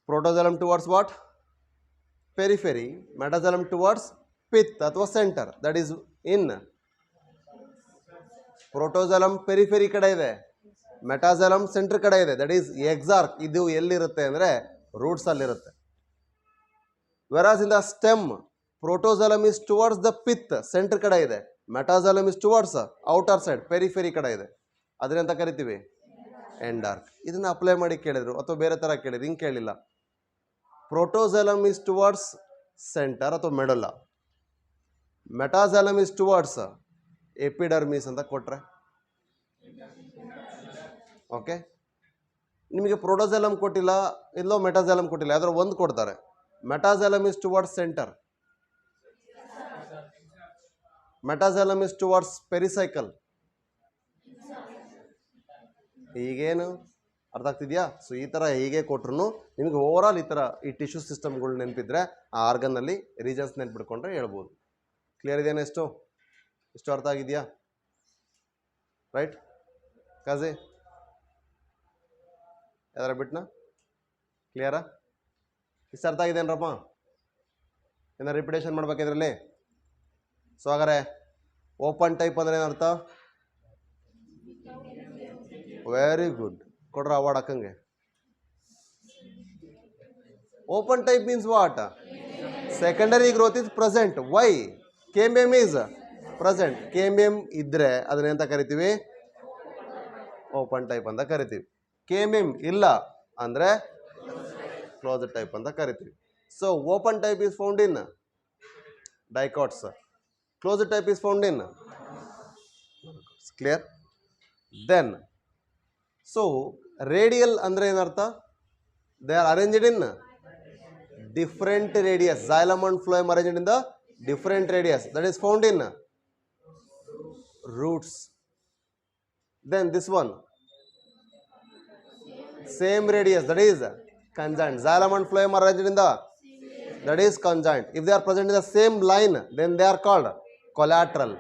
protoxylem towards what? Periphery. Metaxylem towards pith ಅಥವಾ center. That is in protoxylem periphery ಕಡೆ ಇದೆ, ಮೆಟಾಜಲಮ್ center ಕಡೆ ಇದೆ. That is exarch. ಇದು ಎಲ್ಲಿರುತ್ತೆ ಅಂದರೆ roots ಅಲ್ಲಿರುತ್ತೆ. Whereas in the stem protoxylem is towards the pith, center ಕಡೆ ಇದೆ. Metaxylem is towards outer side, periphery ಕಡೆ ಇದೆ. ಅದನ್ನಂತ ಕರಿತೀವಿ ಎಂಡಾರ್ಕ್. ಇದನ್ನ ಅಪ್ಲೈ ಮಾಡಿ ಕೇಳಿದ್ರು ಅಥವಾ ಬೇರೆ ಥರ ಕೇಳಿದ್ರು, ಹಿಂಗೆ ಕೇಳಿಲ್ಲ. ಪ್ರೋಟೋಜಲಮ್ ಇಸ್ ಟುವರ್ಡ್ಸ್ ಸೆಂಟರ್ ಅಥವಾ ಮೆಡುಲಾ, ಮೆಟಾಜಲಮ್ ಇಸ್ ಟುವರ್ಡ್ಸ್ ಎಪಿಡರ್ಮಿಸ್ ಅಂತ ಕೊಟ್ರೆ ಓಕೆ. ನಿಮಗೆ ಪ್ರೋಟೋಜಲಮ್ ಕೊಟ್ಟಿಲ್ಲ, ಇಲ್ಲೋ ಮೆಟಾಜಲಮ್ ಕೊಟ್ಟಿಲ್ಲ, ಯಾವ್ದಾದ್ರು ಒಂದು ಕೊಡ್ತಾರೆ. Metaxylem is towards center, metaxylem is towards pericycle. ಈಗೇನು ಅರ್ಥ ಆಗ್ತಿದೆಯಾ? ಸೊ ಈ ಥರ ಹೀಗೆ ಕೊಟ್ರು ನಿಮಗೆ ಓವರ್ ಆಲ್ ಈ ಥರ ಈ ಟಿಶ್ಯೂ ಸಿಸ್ಟಮ್ಗಳು ನೆನಪಿದ್ರೆ ಆ ಆರ್ಗನ್ನಲ್ಲಿ ರೀಜನ್ಸ್ ನೆನ್ಪಿಡ್ಕೊಂಡ್ರೆ ಹೇಳ್ಬೋದು. ಕ್ಲಿಯರ್ ಇದೆಯಾ? ಎಷ್ಟು ಅರ್ಥ ಆಗಿದೆಯಾ? ರೈಟ್ ಕಾಜೆ ಯಾವ್ದಾರ ಬಿಟ್ನಾ? ಕ್ಲಿಯರಾ? ಇಷ್ಟು ಅರ್ಥ ಆಗಿದೆ ಏನರಪ್ಪ? ಏನಾರು ರಿಪಿಟೇಷನ್ ಮಾಡ್ಬೇಕಿದ್ರಲ್ಲಿ? ಸೊ ಹಾಗಾದ್ರೆ ಓಪನ್ ಟೈಪ್ ಅಂದ್ರೆ ಏನರ್ಥ? ವೆರಿ ಗುಡ್, ಕೊಡ್ರ ಅವಾರ್ಡ್ ಹಾಕಂಗೆ. Open type means what? Secondary growth is present. Why? KMM is present. KMM ಇದ್ರೆ ಅದನ್ನೆಂತ ಕರಿತೀವಿ? ಓಪನ್ ಟೈಪ್ ಅಂತ ಕರಿತೀವಿ. KMM ಇಲ್ಲ ಅಂದರೆ ಕ್ಲೋಸ್ಡ್ ಟೈಪ್ ಅಂತ ಕರಿತೀವಿ. So open type is found in dicots, closed type is found in clear. Then so radial ಅಂದರೆ ಏನರ್ಥ? They are arranged in different radius. xylem and phloem arranged in the different radius, that is found in roots. Then this one same radius, that is conjoint. Xylem and phloem are arranged in the, that is conjoint. If they are present in the same line, then they are called collateral.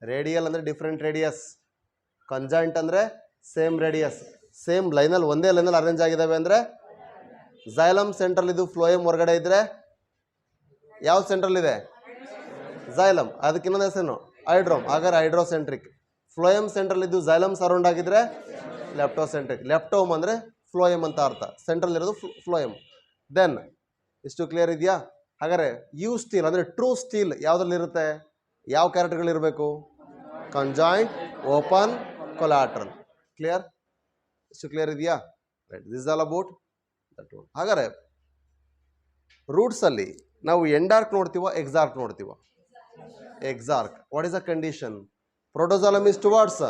Radial ಅಂದ್ರೆ different radius, conjoint ಅಂದರೆ same radius. Same ಲೈನಲ್ಲಿ ಒಂದೇ ಲೈನಲ್ಲಿ arrange ಆಗಿದ್ದಾವೆ ಅಂದರೆ xylem central ಇದು, phloem ಹೊರಗಡೆ ಇದ್ರೆ ಯಾವ ಸೆಂಟ್ರಲ್ ಇದೆ? xylem. ಅದಕ್ಕೆ ಇನ್ನೊಂದು ಹೆಸರು ಹೈಡ್ರೋಮ್, ಹಾಗಾದ್ರೆ ಹೈಡ್ರೋಸೆಂಟ್ರಿಕ್. ಫ್ಲೋಯಮ್ ಸೆಂಟ್ರಲ್ ಇದು, xylem ಸರೌಂಡ್ ಆಗಿದ್ರೆ ಲೆಪ್ಟೋಸೆಂಟ್ರಿಕ್. ಲೆಪ್ಟೋಮ್ ಅಂದರೆ ಫ್ಲೋಯಮ್ ಅಂತ ಅರ್ಥ, ಸೆಂಟ್ರಲ್ ಇರೋದು ಫ್ಲೋಯಮ್. ದೆನ್ ಇಷ್ಟು ಕ್ಲಿಯರ್ ಇದೆಯಾ? ಹಾಗಾದ್ರೆ ಯು ಸ್ಟೀಲ್ ಅಂದರೆ ಟ್ರೂ ಸ್ಟೀಲ್ ಯಾವುದ್ರಲ್ಲಿರುತ್ತೆ? ಯಾವ ಕ್ಯಾರೆಕ್ಟರ್ಗಳಿರಬೇಕು? Conjoint, open, collateral. ಕ್ಲಿಯರ್? ಇಷ್ಟು ಕ್ಲಿಯರ್ ಇದೆಯಾ? Right, this all about that one. ಹಾಗಾದ್ರೆ ರೂಟ್ಸಲ್ಲಿ ನಾವು ಎಂಡಾರ್ಕ್ ನೋಡ್ತೀವ, ಎಕ್ಸಾರ್ಕ್ ನೋಡ್ತೀವ? Exarch. What is a condition? Protoxylem is towards,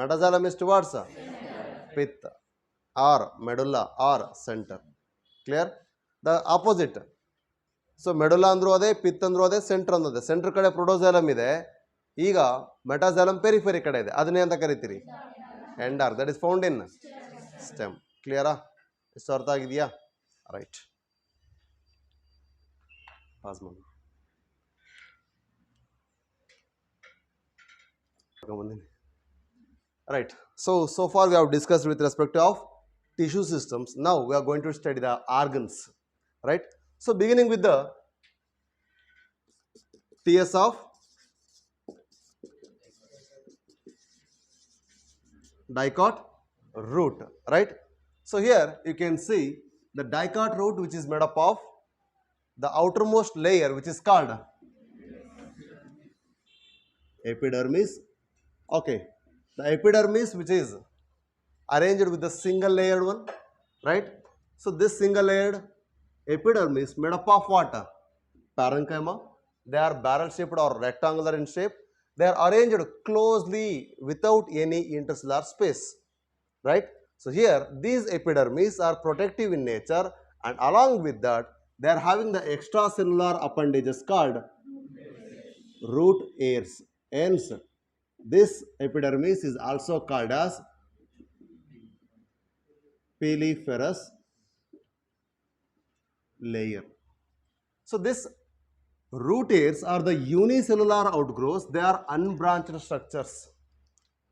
metaxylem is towards pith R medulla or center. Clear? The opposite. So medulla ಅಂದ್ರೂ ಅದೇ, pith ಅಂದ್ರೂ ಅದೇ, ಸೆಂಟರ್ ಅಂದ್ರೂ ಅದೇ. ಸೆಂಟರ್ ಕಡೆ ಪ್ರೋಟೋಜಾಲಮ್ ಇದೆ, ಈಗ ಮೆಟಾಜಾಲಮ್ ಪೆರಿಫೆರಿ ಕಡೆ ಇದೆ. ಅದನ್ನೇ ಅಂತ ಕರಿತೀರಿ endarch. That is found in stem. ಕ್ಲಿಯರಾ? ಎಷ್ಟು ಅರ್ಥ ಆಗಿದೆಯಾ? ರೈಟ್, ಪಾಸ್ ಮಾಡಿ ಬಂದಿನಿ. Right. So far we have discussed with respect of tissue systems. Now we are going to study the organs. Right. So beginning with the TS of dicot root. Right. So here you can see the dicot root, which is made up of the outermost layer, which is called epidermis. Okay. The epidermis, which is arranged with the single layered one, right? So this single layered epidermis made up of what? Parenchyma. They are barrel shaped or rectangular in shape. They are arranged closely without any intercellular space, right? So here these epidermis are protective in nature, and along with that they are having the extracellular appendages called root hairs. Hence this epidermis is also called as piliferous layer. So this root hairs are the unicellular outgrowths. They are unbranched structures.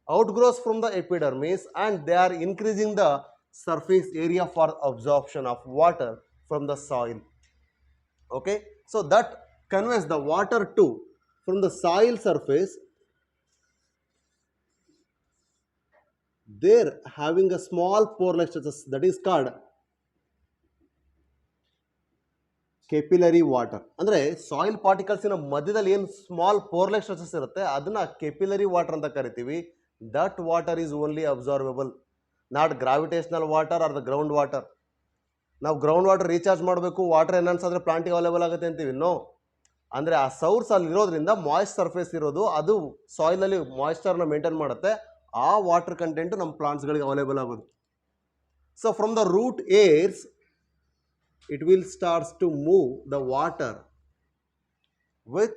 Outgrowths from the epidermis, and they are increasing the surface area for absorption of water from the soil. Okay, so that conveys the water to from the soil surface. They're having a small pore-like structures that is called capillary water. ಅಂದರೆ soil ಪಾರ್ಟಿಕಲ್ಸಿನ ಮಧ್ಯದಲ್ಲಿ ಏನು small ಪೋರ್ಲೆಕ್ structures ಇರುತ್ತೆ ಅದನ್ನು capillary water ಅಂತ ಕರಿತೀವಿ. That water is only absorbable, not gravitational water or the ground water. ನಾವು ground water recharge ಮಾಡಬೇಕು, water enhance ಆದರೆ ಪ್ಲಾಂಟಿಗೆ ಅವೈಲೇಬಲ್ ಆಗುತ್ತೆ ಅಂತೀವಿ. ನೋ, ಅಂದರೆ ಆ ಸೌರ್ಸ್ ಅಲ್ಲಿ ಇರೋದ್ರಿಂದ ಮಾಯ್ಸ್ಟ್ ಸರ್ಫೇಸ್ ಇರೋದು, ಅದು ಸಾಯಿಲಲ್ಲಿ ಮಾಯ್ಸ್ಚರ್ನ ಮೇಂಟೈನ್ ಮಾಡುತ್ತೆ. ಆ ವಾಟರ್ ಕಂಟೆಂಟು ನಮ್ಮ ಪ್ಲಾಂಟ್ಸ್ಗಳಿಗೆ ಅವೈಲೇಬಲ್ ಆಗೋದು. So from the root hairs it will starts to move the water with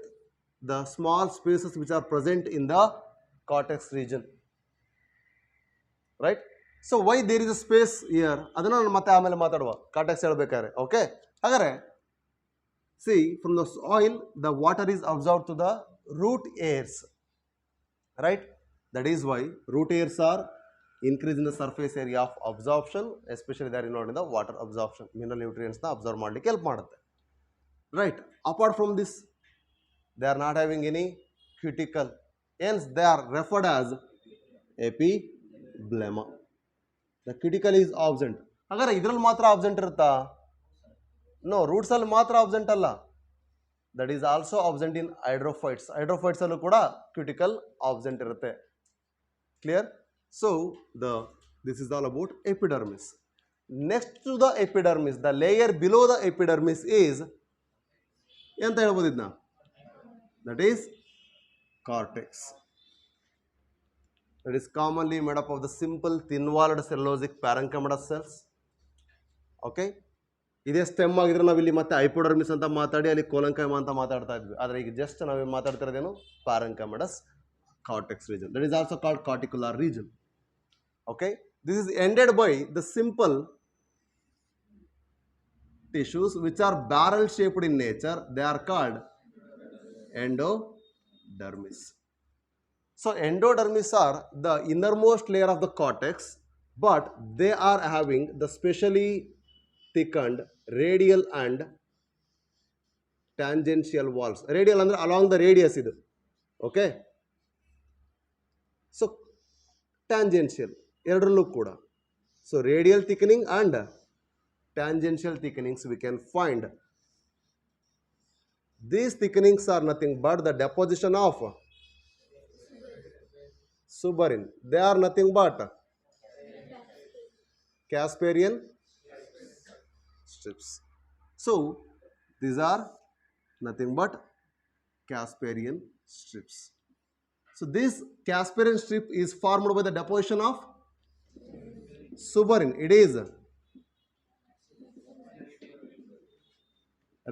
the small spaces which are present in the cortex region, right? So why there is a space here, adana nanu matte aamele maataduva cortex helbekare. Okay, hagare see, from the soil the water is absorbed to the root hairs, right? That is why root hairs are increase in the surface area of absorption, especially they are involved in the water absorption. Mineral nutrients na absorb ಮಾಡಲಿಕ್ಕೆ help ಮಾಡುತ್ತೆ, right? Apart from this, they are not having any cuticle, hence they are referred as epiblema. The cuticle is absent. ಹಾಗಾದ್ರೆ ಇದರಲ್ಲಿ ಮಾತ್ರ absent ಇರುತ್ತಾ? No, roots ಅಲ್ಲಿ ಮಾತ್ರ absent ಅಲ್ಲ, that is also absent in hydrophytes. Hydrophytes ಅಲ್ಲೂ ಕೂಡ cuticle absent ಇರುತ್ತೆ. Clear? So this is all about epidermis. Next to the epidermis, the layer below the epidermis is enta helbodu idna, that is cortex. That is commonly made up of the simple thin-walled cellulosic parenchyma cells. Okay, ಇದೇ stem ಆಗಿದ್ರೆ ನಾವು ಇಲ್ಲಿ ಮತ್ತೆ hypodermis ಅಂತ ಮಾತಾಡಿ ಅಲ್ಲಿ collenchyma ಅಂತ ಮಾತಾಡ್ತಾ ಇದ್ವಿ. ಆದರೆ ಈಗ ಜಸ್ಟ್ ನಾವೇನು ಮಾತಾಡ್ತಿರೋದೇನು parenchymatous cortex region. That is also called corticular region. Okay, this is ended by the simple tissues which are barrel shaped in nature. They are called endodermis. So endodermis are the innermost layer of the cortex, but they are having the specially thickened radial and tangential walls. Radial andre along the radius idu. Okay, so tangential ಎರಡರಲ್ಲೂ ಕೂಡ. So radial thickening and tangential thickenings we can find. These thickenings are nothing but the deposition of suberin. They are nothing but Casparian strips. So these are nothing but Casparian strips. So this Casparian strip is formed by the deposition of suberin. It is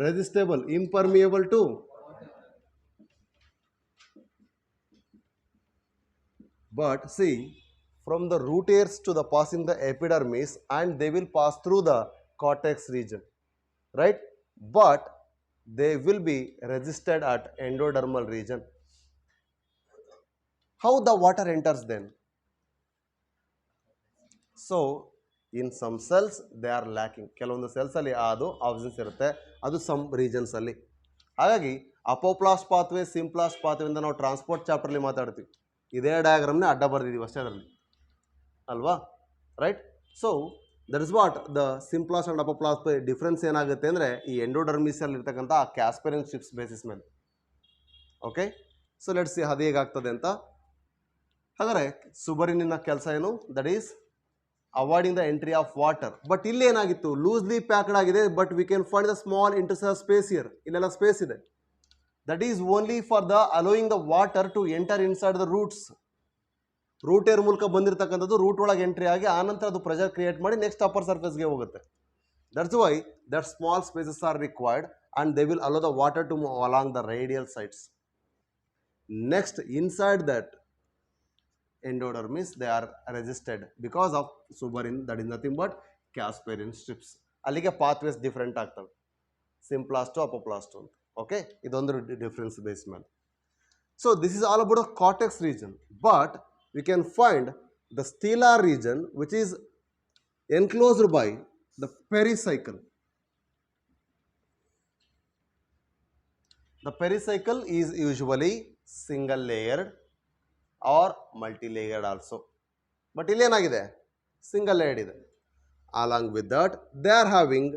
resistable, impermeable to but see, from the root hairs to the passing the epidermis, and they will pass through the cortex region, right? But they will be resisted at endodermal region. How the water enters then? So in some cells they are lacking. ಕೆಲವೊಂದು cells ಅಲ್ಲಿ ಅದು absence ಇರುತ್ತೆ, ಅದು some regions ಅಲ್ಲಿ. ಹಾಗಾಗಿ ಅಪೋಪ್ಲಾಸ್ಟ್ pathway, ಸಿಂಪ್ಲಾಸ್ಟ್ pathway ಅಂತ ನಾವು transport ಚಾಪ್ಟರ್ಲಿ ಮಾತಾಡ್ತೀವಿ. ಇದೇ ಡಯಾಗ್ರಾಮ್ನ ಅಡ್ಡ ಬರ್ದಿದ್ದೀವಿ ಅಷ್ಟೇ ಅದರಲ್ಲಿ ಅಲ್ವಾ, right? So that is what the symplast and apoplast difference ಏನಾಗುತ್ತೆ ಅಂದರೆ ಈ ಎಂಡೋಡರ್ಮಿಸಲ್ಲಿ ಇರ್ತಕ್ಕಂಥ ಆ ಕ್ಯಾಸ್ಪರಿಯನ್ ಸ್ಟ್ರಿಪ್ಸ್ ಬೇಸಿಸ್ ಮೇಲೆ. ಓಕೆ, ಸೊ ಲೆಟ್ಸ್ ಸಿ ಅದು ಹೇಗಾಗ್ತದೆ ಅಂತ. ಹಾಗಾದರೆ ಸುಬರಿನಿನ ಕೆಲಸ ಏನು? That is avoiding the entry of water. But ಇಲ್ಲಿ ಏನಾಗಿತ್ತು, ಲೂಸ್ಲಿ ಪ್ಯಾಕ್ಡ್ ಆಗಿದೆ, but we can find the small intercell space here. ಇಲ್ಲೆಲ್ಲ ಸ್ಪೇಸ್ ಇದೆ. That is only for the allowing the water to enter inside the roots. Root air ಮೂಲಕ ಬಂದಿರತಕ್ಕಂಥದ್ದು root ಒಳಗೆ entry ಆಗಿ ಆನಂತರ ಅದು ಪ್ರೆಷರ್ ಕ್ರಿಯೇಟ್ ಮಾಡಿ ನೆಕ್ಸ್ಟ್ ಅಪ್ಪರ್ ಸರ್ಫೇಸ್ಗೆ ಹೋಗುತ್ತೆ. That's why that small spaces are required and they will allow the water to move along the radial sides. Next, inside that endodermis, they are resisted because of suberin, that is nothing but Casparian strips. ಅಲ್ಲಿಗೆ pathways different ಆಗ್ತವೆ. ಸಿಂಪ್ಲಾಸ್ಟು ಅಪೋಪ್ಲಾಸ್ಟು ಅಂತ. Okay, ಇದೊಂದು difference base ಮೇಲೆ. So this is all about the cortex region, but we can find the stelar region which is enclosed by the pericycle. The pericycle is usually single layered or multi layered also, but ಇಲ್ಲಿ ಏನಾಗಿದೆ, single layered ಇದೆ. Along with that they are having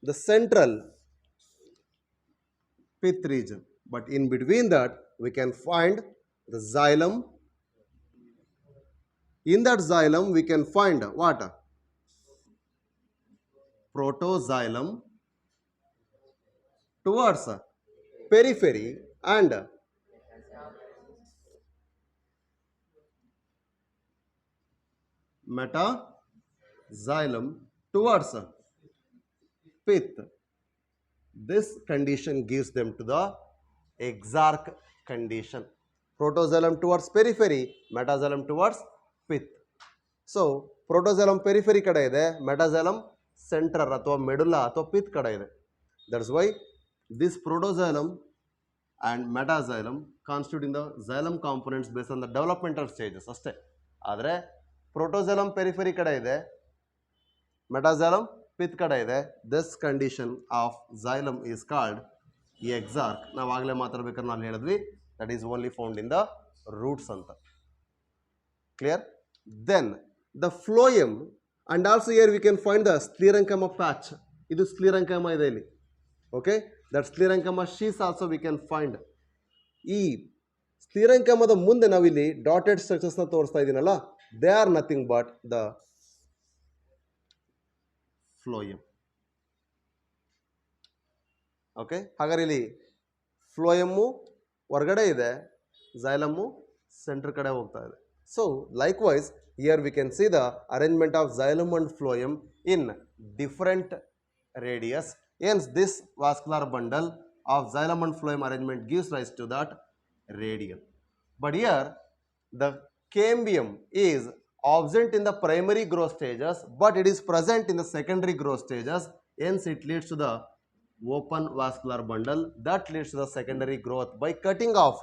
the central pith region, but in between that we can find the xylem. In that xylem we can find what? Protoxylem towards periphery and metaxylem towards pith. This condition gives them to the exarch condition. Protoxylem towards periphery, metaxylem towards pith. So protoxylem periphery ಕಡೆ ಇದೆ, metaxylem centre ಅಥವಾ ಮೆಡುಲಾ ಅಥವಾ pith ಕಡೆ ಇದೆ. That's why this protoxylem and metaxylem constituting the xylem components based on the developmental stages ಅಷ್ಟೇ. ಆದರೆ ಪ್ರೋಟೋಸೈಲಮ್ periphery ಕಡೆ ಇದೆ, ಮೆಟಾಸೈಲಮ್ ಪಿತ್ ಕಡೆ ಇದೆ. This condition of xylem is called exarch. ನಾವು ಆಗಲೇ ಮಾತಾಡ್ಬೇಕಾದ್ರೆ ನಾವು ಹೇಳಿದ್ವಿ that is only found in the roots ಅಂತ. Clear? Then the phloem. And also here we can find the sclerenchyma patch. Idu sclerenchyma ide illi. Okay, that sclerenchyma sheath also we can find. Ee sclerenchyma da munde navu illi dotted structures na torsta idinalla, they are nothing but the phloem. Okay, hagare illi phloem ಹೊರಗಡೆ ಇದೆ, xylem center ಕಡೆ ಹೋಗ್ತಾ ಇದೆ. So likewise here we can see the arrangement of xylem and phloem in different radius. Hence this vascular bundle of xylem and phloem arrangement gives rise to that radial. But here the cambium is absent in the primary growth stages, but it is present in the secondary growth stages. Hence it leads to the open vascular bundle that leads to the secondary growth by cutting off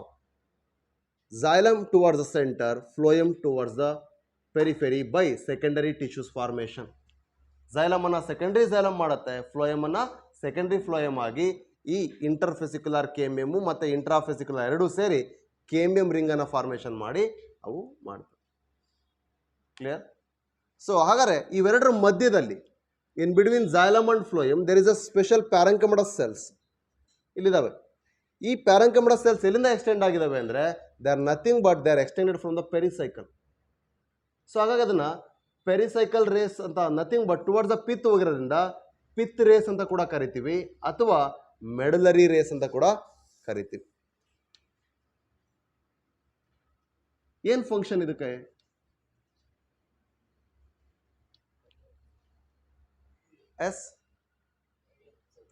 xylem towards the center, phloem towards the periphery by secondary tissues formation. Xylem ಅನ್ನು secondary xylem ಮಾಡುತ್ತೆ, phloem ಅನ್ನು secondary phloem ಆಗಿ ಈ ಇಂಟರ್ಫೆಸಿಕ್ಯುಲರ್ ಕೇಮಿಯಮ್ ಮತ್ತು ಇಂಟ್ರಾಫೆಸಿಕ್ಯುಲರ್ ಎರಡೂ ಸೇರಿ ಕೇಮಿಯಮ್ ring ಅನ್ನು formation ಮಾಡಿ ಅವು ಮಾಡ್ತವೆ. ಕ್ಲಿಯರ್? ಸೊ ಹಾಗಾದರೆ ಇವೆರಡರ ಮಧ್ಯದಲ್ಲಿ in between xylem and phloem there is a special parenchymatous cells ಇಲ್ಲಿದ್ದಾವೆ. ಈ ಪ್ಯಾರೆಂಕಮಡಸ್ ಸೆಲ್ಸ್ ಎಲ್ಲಿಂದ ಎಕ್ಸ್ಟೆಂಡ್ ಆಗಿದ್ದಾವೆ ಅಂದರೆ they are nothing but they are extended from the pericycle. So ಹಾಗಾಗಿ ಅದನ್ನು ಪೆರಿಸೈಕಲ್ ರೇಸ್ ಅಂತ nothing but towards the pith ಹೋಗಿರೋದ್ರಿಂದ pith rays ಅಂತ ಕೂಡ ಕರಿತೀವಿ, ಅಥವಾ ಮೆಡುಲರಿ ರೇಸ್ ಅಂತ ಕೂಡ ಕರಿತೀವಿ. ಏನು ಫಂಕ್ಷನ್ ಇದಕ್ಕೆ? As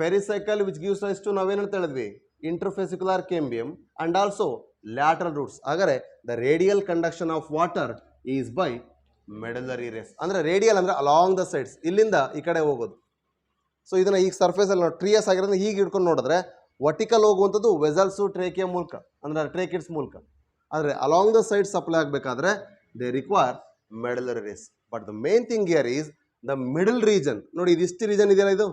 pericycle which gives rise to ನಾವೇನಂತ ಹೇಳಿದ್ವಿ, interfascicular cambium and also lateral roots. ಹಾಗಾದರೆ the radial conduction of water is by medullary rays. ಅಂದರೆ ರೇಡಿಯಲ್ ಅಂದರೆ ಅಲಾಂಗ್ ದ ಸೈಡ್ಸ್, ಇಲ್ಲಿಂದ ಈ ಕಡೆ ಹೋಗೋದು. ಸೊ ಇದನ್ನು ಈಗ ಸರ್ಫೇಸಲ್ಲಿ ನಾವು ಟ್ರಿಯಸ್ ಆಗಿರೋದ್ರೆ ಹೀಗೆ ಹಿಡ್ಕೊಂಡು ನೋಡಿದ್ರೆ ವರ್ಟಿಕಲ್ ಹೋಗುವಂಥದ್ದು ವೆಸಲ್ಸು ಟ್ರೇಕಿಯ ಮೂಲಕ, ಅಂದರೆ ಟ್ರೇಕಿಡ್ಸ್ ಮೂಲಕ. ಆದರೆ ಅಲಾಂಗ್ ದ ಸೈಡ್ ಸಪ್ಲೈ ಆಗಬೇಕಾದ್ರೆ they require medullary rays. But the main thing here is the middle region. ನೋಡಿ ಇದಿಷ್ಟು ರೀಜನ್ ಇದೆಯಲ್ಲ, ಇದು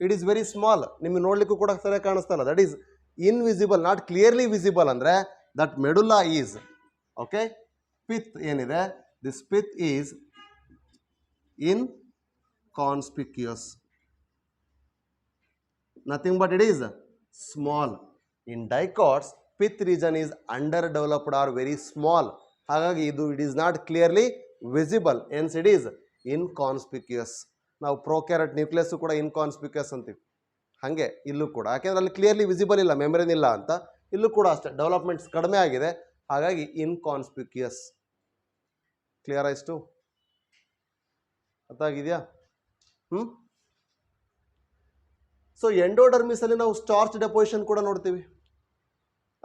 ಇಟ್ ಈಸ್ ವೆರಿ ಸ್ಮಾಲ್, ನಿಮಗೆ ನೋಡಲಿಕ್ಕೂ ಕೂಡ ಸರಿಯಾಗಿ ಕಾಣಿಸ್ತಲ್ಲ. That is invisible, not clearly visible. ಅಂದರೆ that medulla is okay. Pith ಏನಿದೆ, this pith is inconspicuous, nothing but it is small. In dicots, pith region is underdeveloped or very small. ಹಾಗಾಗಿ ಇದು it is not clearly visible, hence it is inconspicuous. ನಾವು prokaryote nucleus ಕೂಡ ಇನ್ಕಾನ್ಸ್ಪಿಕ್ಯೂಸ್ ಅಂತೀವಿ. ಹಾಗೆ ಇಲ್ಲೂ ಕೂಡ, ಯಾಕೆಂದರೆ ಅಲ್ಲಿ ಕ್ಲಿಯರ್ಲಿ ವಿಸಿಬಲ್ ಇಲ್ಲ, ಮೆಮರಿನ್ ಇಲ್ಲ ಅಂತ. ಇಲ್ಲೂ ಕೂಡ ಅಷ್ಟೇ, ಡೆವಲಪ್ಮೆಂಟ್ಸ್ ಕಡಿಮೆ ಆಗಿದೆ, ಹಾಗಾಗಿ ಇನ್ಕಾನ್ಸ್ಪಿಕ್ಯೂಸ್. ಕ್ಲಿಯರ್ ಆಯಿತು? ಅರ್ಥ ಆಗಿದೆಯಾ? ಸೊ ಎಂಡೋಡರ್ಮಿಸ್ ಅಲ್ಲಿ ನಾವು ಸ್ಟಾರ್ಚ್ ಡೆಪೋಸಿಷನ್ ಕೂಡ ನೋಡ್ತೀವಿ,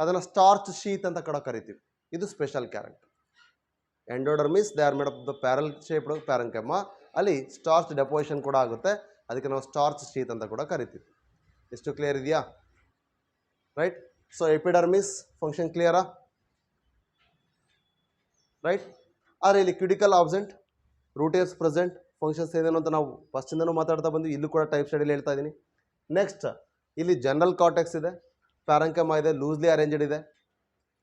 ಅದನ್ನು ಸ್ಟಾರ್ಚ್ ಶೀತ್ ಅಂತ ಕೂಡ ಕರಿತೀವಿ. ಇದು special character. Endodermis they are made of the barrel shaped parenchyma, ಅಲ್ಲಿ ಸ್ಟಾರ್ಚ್ ಡೆಪೋಸಿಷನ್ ಕೂಡ ಆಗುತ್ತೆ, ಅದಕ್ಕೆ ನಾವು ಸ್ಟಾರ್ಚ್ ಶೀತ್ ಅಂತ ಕೂಡ ಕರಿತೀವಿ. ಎಷ್ಟು ಕ್ಲಿಯರ್ ಇದೆಯಾ? ರೈಟ್. ಸೊ ಎಪಿಡರ್ಮಿಸ್ ಫಂಕ್ಷನ್ ಕ್ಲಿಯರಾ? ರೈಟ್. ಆದರೆ ಇಲ್ಲಿ cuticle absent, root hairs present, functions ಏನೇನು ಅಂತ ನಾವು ಫಸ್ಟಿಂದನೂ ಮಾತಾಡ್ತಾ ಬಂದ್ವಿ, ಇಲ್ಲೂ ಕೂಡ ಟೈಪ್ ಸ್ಟಡಿಲಿ ಹೇಳ್ತಾ ಇದ್ದೀನಿ. ನೆಕ್ಸ್ಟ್ ಇಲ್ಲಿ ಜನರಲ್ ಕಾರ್ಟೆಕ್ಸ್ ಇದೆ, ಪ್ಯಾರಂಕೆಮ ಇದೆ, ಲೂಸ್ಲಿ ಅರೇಂಜ್ಡ್ ಇದೆ.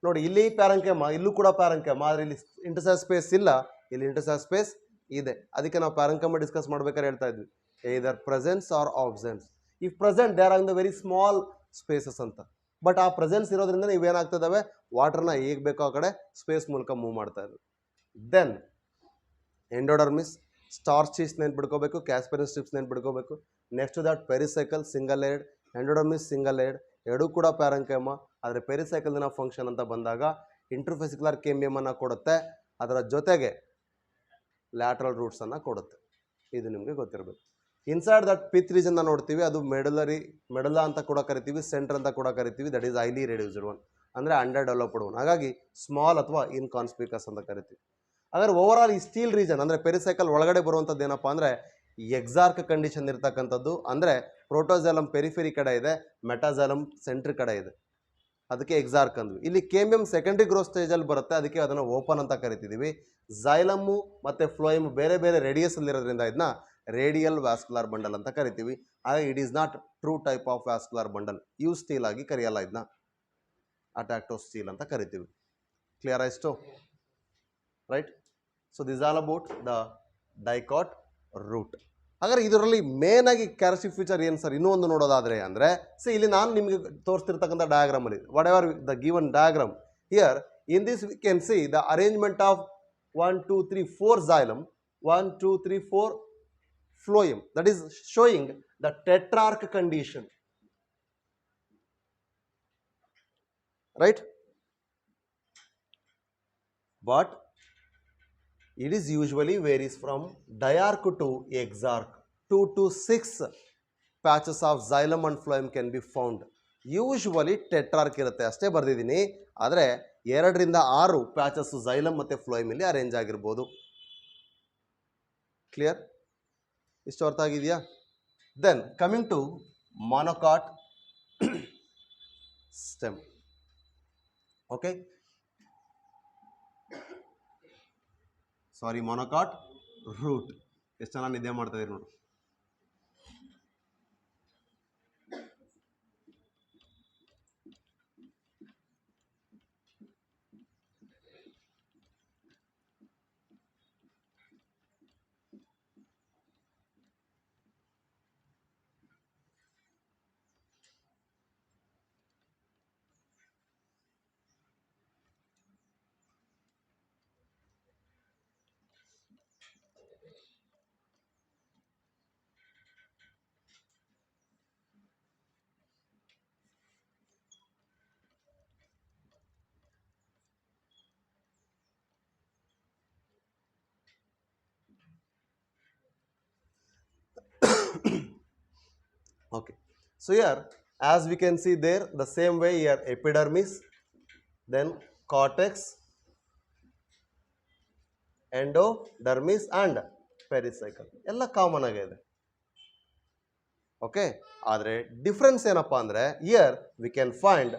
ನೋಡಿ ಇಲ್ಲಿ ಪ್ಯಾರಂಕೆಮ, ಇಲ್ಲೂ ಕೂಡ ಪ್ಯಾರಂಕೆಮ, ಆದರೆ ಇಲ್ಲಿ ಇಂಟರ್ಸೆಲ್ ಸ್ಪೇಸ್ ಇಲ್ಲ, ಇಲ್ಲಿ ಇಂಟರ್ಸೆಲ್ ಸ್ಪೇಸ್ ಇದೆ. ಅದಕ್ಕೆ ನಾವು ಪ್ಯಾರಂಕೆಮ ಡಿಸ್ಕಸ್ ಮಾಡ್ಬೇಕಾದ್ರೆ ಹೇಳ್ತಾ ಇದ್ವಿ either presence or absence. If present they are in the very small spaces ಅಂತ. ಬಟ್ ಆ ಪ್ರೆಸೆನ್ಸ್ ಇರೋದ್ರಿಂದ ನೀವೇನಾಗ್ತದವೆ ವಾಟರ್ನ ಹೇಗೆ ಬೇಕೋ ಆ ಕಡೆ ಸ್ಪೇಸ್ ಮೂಲಕ ಮೂವ್ ಮಾಡ್ತಾ ಇದ್ವಿ. ದೆನ್ ಎಂಡೋಡರ್ಮಿಸ್, ಸ್ಟಾರ್ ಚೀಸ್ ನೆನ್ಪಿಡ್ಕೋಬೇಕು, ಕ್ಯಾಸ್ಪೆರಿನ್ ಸ್ಟ್ರಿಪ್ಸ್ ನೆನ್ಪಿಡ್ಕೋಬೇಕು. Next that pericycle single layered, endodermis single layered, ಎರಡೂ ಕೂಡ ಪ್ಯಾರಂಕೆಮ. ಆದರೆ ಪೆರಿಸೈಕಲ್ನ ಫಂಕ್ಷನ್ ಅಂತ ಬಂದಾಗ ಇಂಟರ್ಫೆಸಿಕ್ಯುಲರ್ ಕೇಮಿಯಮನ್ನು ಕೊಡುತ್ತೆ, ಅದರ ಜೊತೆಗೆ ಲ್ಯಾಟ್ರಲ್ ರೂಟ್ಸನ್ನು ಕೊಡುತ್ತೆ. ಇದು ನಿಮಗೆ ಗೊತ್ತಿರಬೇಕು. ಇನ್ಸೈಡ್ ದಟ್ ಪಿತ್ ರೀಜನ್ನ ನೋಡ್ತೀವಿ, ಅದು ಮೆಡುಲಾ ಅಂತ ಕೂಡ ಕರಿತೀವಿ, ಸೆಂಟರ್ ಅಂತ ಕೂಡ ಕರಿತೀವಿ. That is highly reduced one, ಅಂದರೆ ಅಂಡರ್ ಡೆವಲಪ್ಡ್ ಒನ್. ಹಾಗಾಗಿ ಸ್ಮಾಲ್ ಅಥವಾ ಇನ್ಕಾನ್ಸ್ಪಿಕಸ್ ಅಂತ ಕರಿತೀವಿ. ಹಾಗಾದ್ರೆ ಓವರ್ ಆಲ್ ಈ ಸ್ಟೀಲ್ ರೀಜನ್ ಅಂದರೆ ಪೆರಿಸೈಕಲ್ ಒಳಗಡೆ ಬರುವಂಥದ್ದು ಏನಪ್ಪ ಅಂದರೆ ಎಕ್ಸಾರ್ಕ್ ಕಂಡೀಷನ್ ಇರ್ತಕ್ಕಂಥದ್ದು. ಅಂದರೆ ಪ್ರೋಟೋಜಾಲಮ್ ಪೆರಿಫೆರಿ ಕಡೆ ಇದೆ, ಮೆಟಾಜಾಲಮ್ ಸೆಂಟ್ರ್ ಕಡೆ ಇದೆ, ಅದಕ್ಕೆ ಎಕ್ಸಾರ್ಕ್ ಅಂದ್ವಿ. ಇಲ್ಲಿ ಕೇಮಿಯಂ ಸೆಕೆಂಡ್ರಿ ಗ್ರೋತ್ ಸ್ಟೇಜಲ್ಲಿ ಬರುತ್ತೆ, ಅದಕ್ಕೆ ಅದನ್ನು ಓಪನ್ ಅಂತ ಕರಿತಿದ್ದೀವಿ. ಝೈಲಮ್ಮು ಮತ್ತು ಫ್ಲೋಯಮ್ ಬೇರೆ ಬೇರೆ ರೇಡಿಯಸಲ್ಲಿ ಇರೋದ್ರಿಂದ ಇದನ್ನ ರೇಡಿಯಲ್ ವ್ಯಾಸ್ಕುಲರ್ ಬಂಡಲ್ ಅಂತ ಕರಿತೀವಿ. ಹಾಗೆ it is not true type of vascular bundle, eustele ಆಗಿ ಕರೆಯಲ್ಲ, ಇದನ್ನ ಅಟ್ಯಾಕ್ಟೋ ಸ್ಟೀಲ್ ಅಂತ ಕರಿತೀವಿ. ಕ್ಲಿಯರ್ ಆಯಿತು? Right. So this all about the dicot root. ಹಾಗಾದ್ರೆ ಇದರಲ್ಲಿ ಮೇನ್ ಆಗಿ ಕ್ಯಾರೆಕ್ಟರಿಸ್ಟಿಕ್ ಫೀಚರ್ ಏನು ಸರ್ ಇನ್ನೂ ಒಂದು ನೋಡೋದಾದರೆ ಅಂದರೆ, ಸಿ ಇಲ್ಲಿ ನಾನು ನಿಮಗೆ ತೋರಿಸ್ತಿರ್ತಕ್ಕಂಥ ಡಯಾಗ್ರಾಮಲ್ಲಿ whatever the given diagram here, in this we can see the arrangement of 1 2 3 4 xylem, 1 2 3 4 phloem, that is showing the tetrarch condition, right? But it is usually varies from diarch to exarch. 2 to 6 patches of xylem and phloem can be found. Usually tetrarch ಇರುತ್ತೆ ಅಷ್ಟೇ ಬರೆದಿದ್ದೀನಿ, ಆದರೆ 2 ರಿಂದ 6 patches xylem ಮತ್ತು phloem ಇಲ್ಲಿ arrange ಆಗಿರ್ಬೋದು. Clear? ಇಷ್ಟು ಅರ್ಥ ಆಗಿದೆಯಾ? Then coming to monocot stem. Okay, sorry, monocot root. ಎಷ್ಟು ಚೆನ್ನಾಗಿ ನಿದ್ದೆ ಮಾಡ್ತಾ ಇದೀರಿ ನೋಡಿ. Okay, so here as we can see there, the same way here epidermis, then cortex, endodermis and pericycle ಎಲ್ಲ ಕಾಮನ್ ಆಗಿದೆ. ಓಕೆ, ಆದರೆ ಡಿಫ್ರೆನ್ಸ್ ಏನಪ್ಪ ಅಂದರೆ ಹಿಯರ್ ವಿ ಕ್ಯಾನ್ ಫೈಂಡ್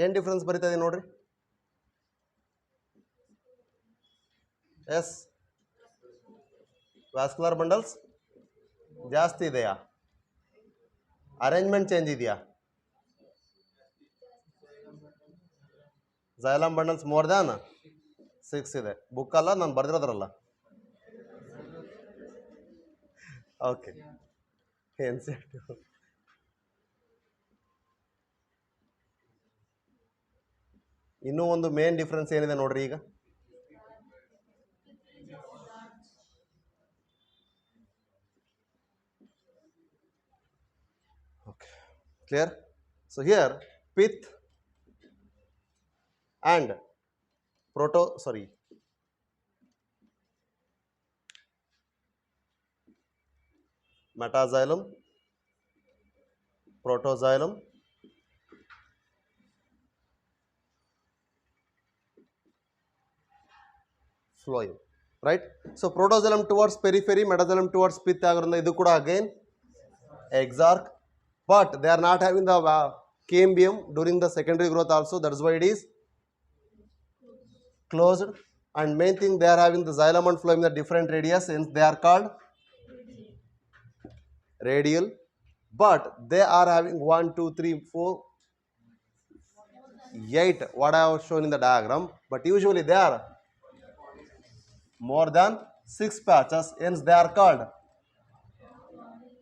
ಏನು ಡಿಫ್ರೆನ್ಸ್ ಬರೀತಾ ಇದೆ ನೋಡ್ರಿ. ಎಸ್, ವ್ಯಾಸ್ಕುಲರ್ ಬಂಡಲ್ಸ್ ಜಾಸ್ತಿ ಇದೆಯಾ? ಅರೇಂಜ್ಮೆಂಟ್ ಚೇಂಜ್ ಇದೆಯಾ? ಝೈಲಮ್ ಬಂಡಲ್ಸ್ ಮೋರ್ ದ್ಯಾನ್ 6 ಇದೆ. ಬುಕ್ ಅಲ್ಲ, ನಾನು ಬರೆದಿರೋದ್ರಲ್ಲ. ಓಕೆ, NCERT ಇನ್ನೂ ಒಂದು ಮೇನ್ ಡಿಫ್ರೆನ್ಸ್ ಏನಿದೆ ನೋಡ್ರಿ ಈಗ. Okay, clear? So here pith and metaxylem, protoxylem, phloem, right? So protoxylem towards periphery, metaxylem towards pith ಆಗಿರೋದ್ರಿಂದ ಇದು ಕೂಡ again exarch, but they are not having the cambium during the secondary growth also. That's why it is closed. And main thing, they are having the xylem and phloem in the different radius, hence they are called radial. But they are having 1, 2, 3, 4, 8 what I have shown in the diagram, but usually they are more than 6 patches, hence they are called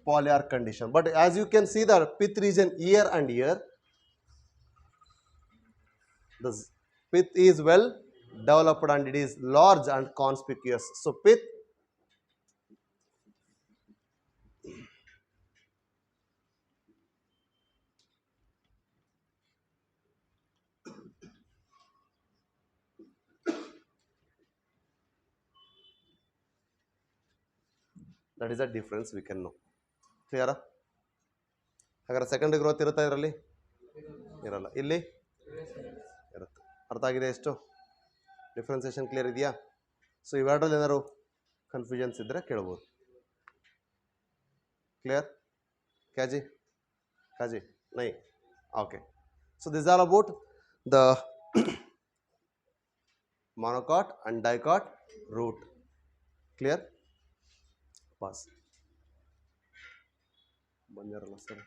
polyarch condition. But as you can see the pith region here and here, the pith is well developed and it is large and conspicuous. So pith that is a difference we can know. Clear? ಹಾಗಾದ್ರೆ secondary growth ಇರುತ್ತಾ ಇದರಲ್ಲಿ? ಇರಲ್ಲ. ಇಲ್ಲಿ ಇರುತ್ತೆ. ಅರ್ಥ ಆಗಿದೆ? ಎಷ್ಟು differentiation clear ಇದೆಯಾ? ಸೊ ಇವೆರಡರಲ್ಲಿ ಏನಾದ್ರು ಕನ್ಫ್ಯೂಷನ್ಸ್ ಇದ್ದರೆ ಕೇಳ್ಬೋದು. ಕ್ಲಿಯರ್? ಕಾಜಿ ನೈ? Okay. So this all about the monocot and dicot root. Clear? Pass. ಬಂದಿರಲ್ಲ ಸರ್.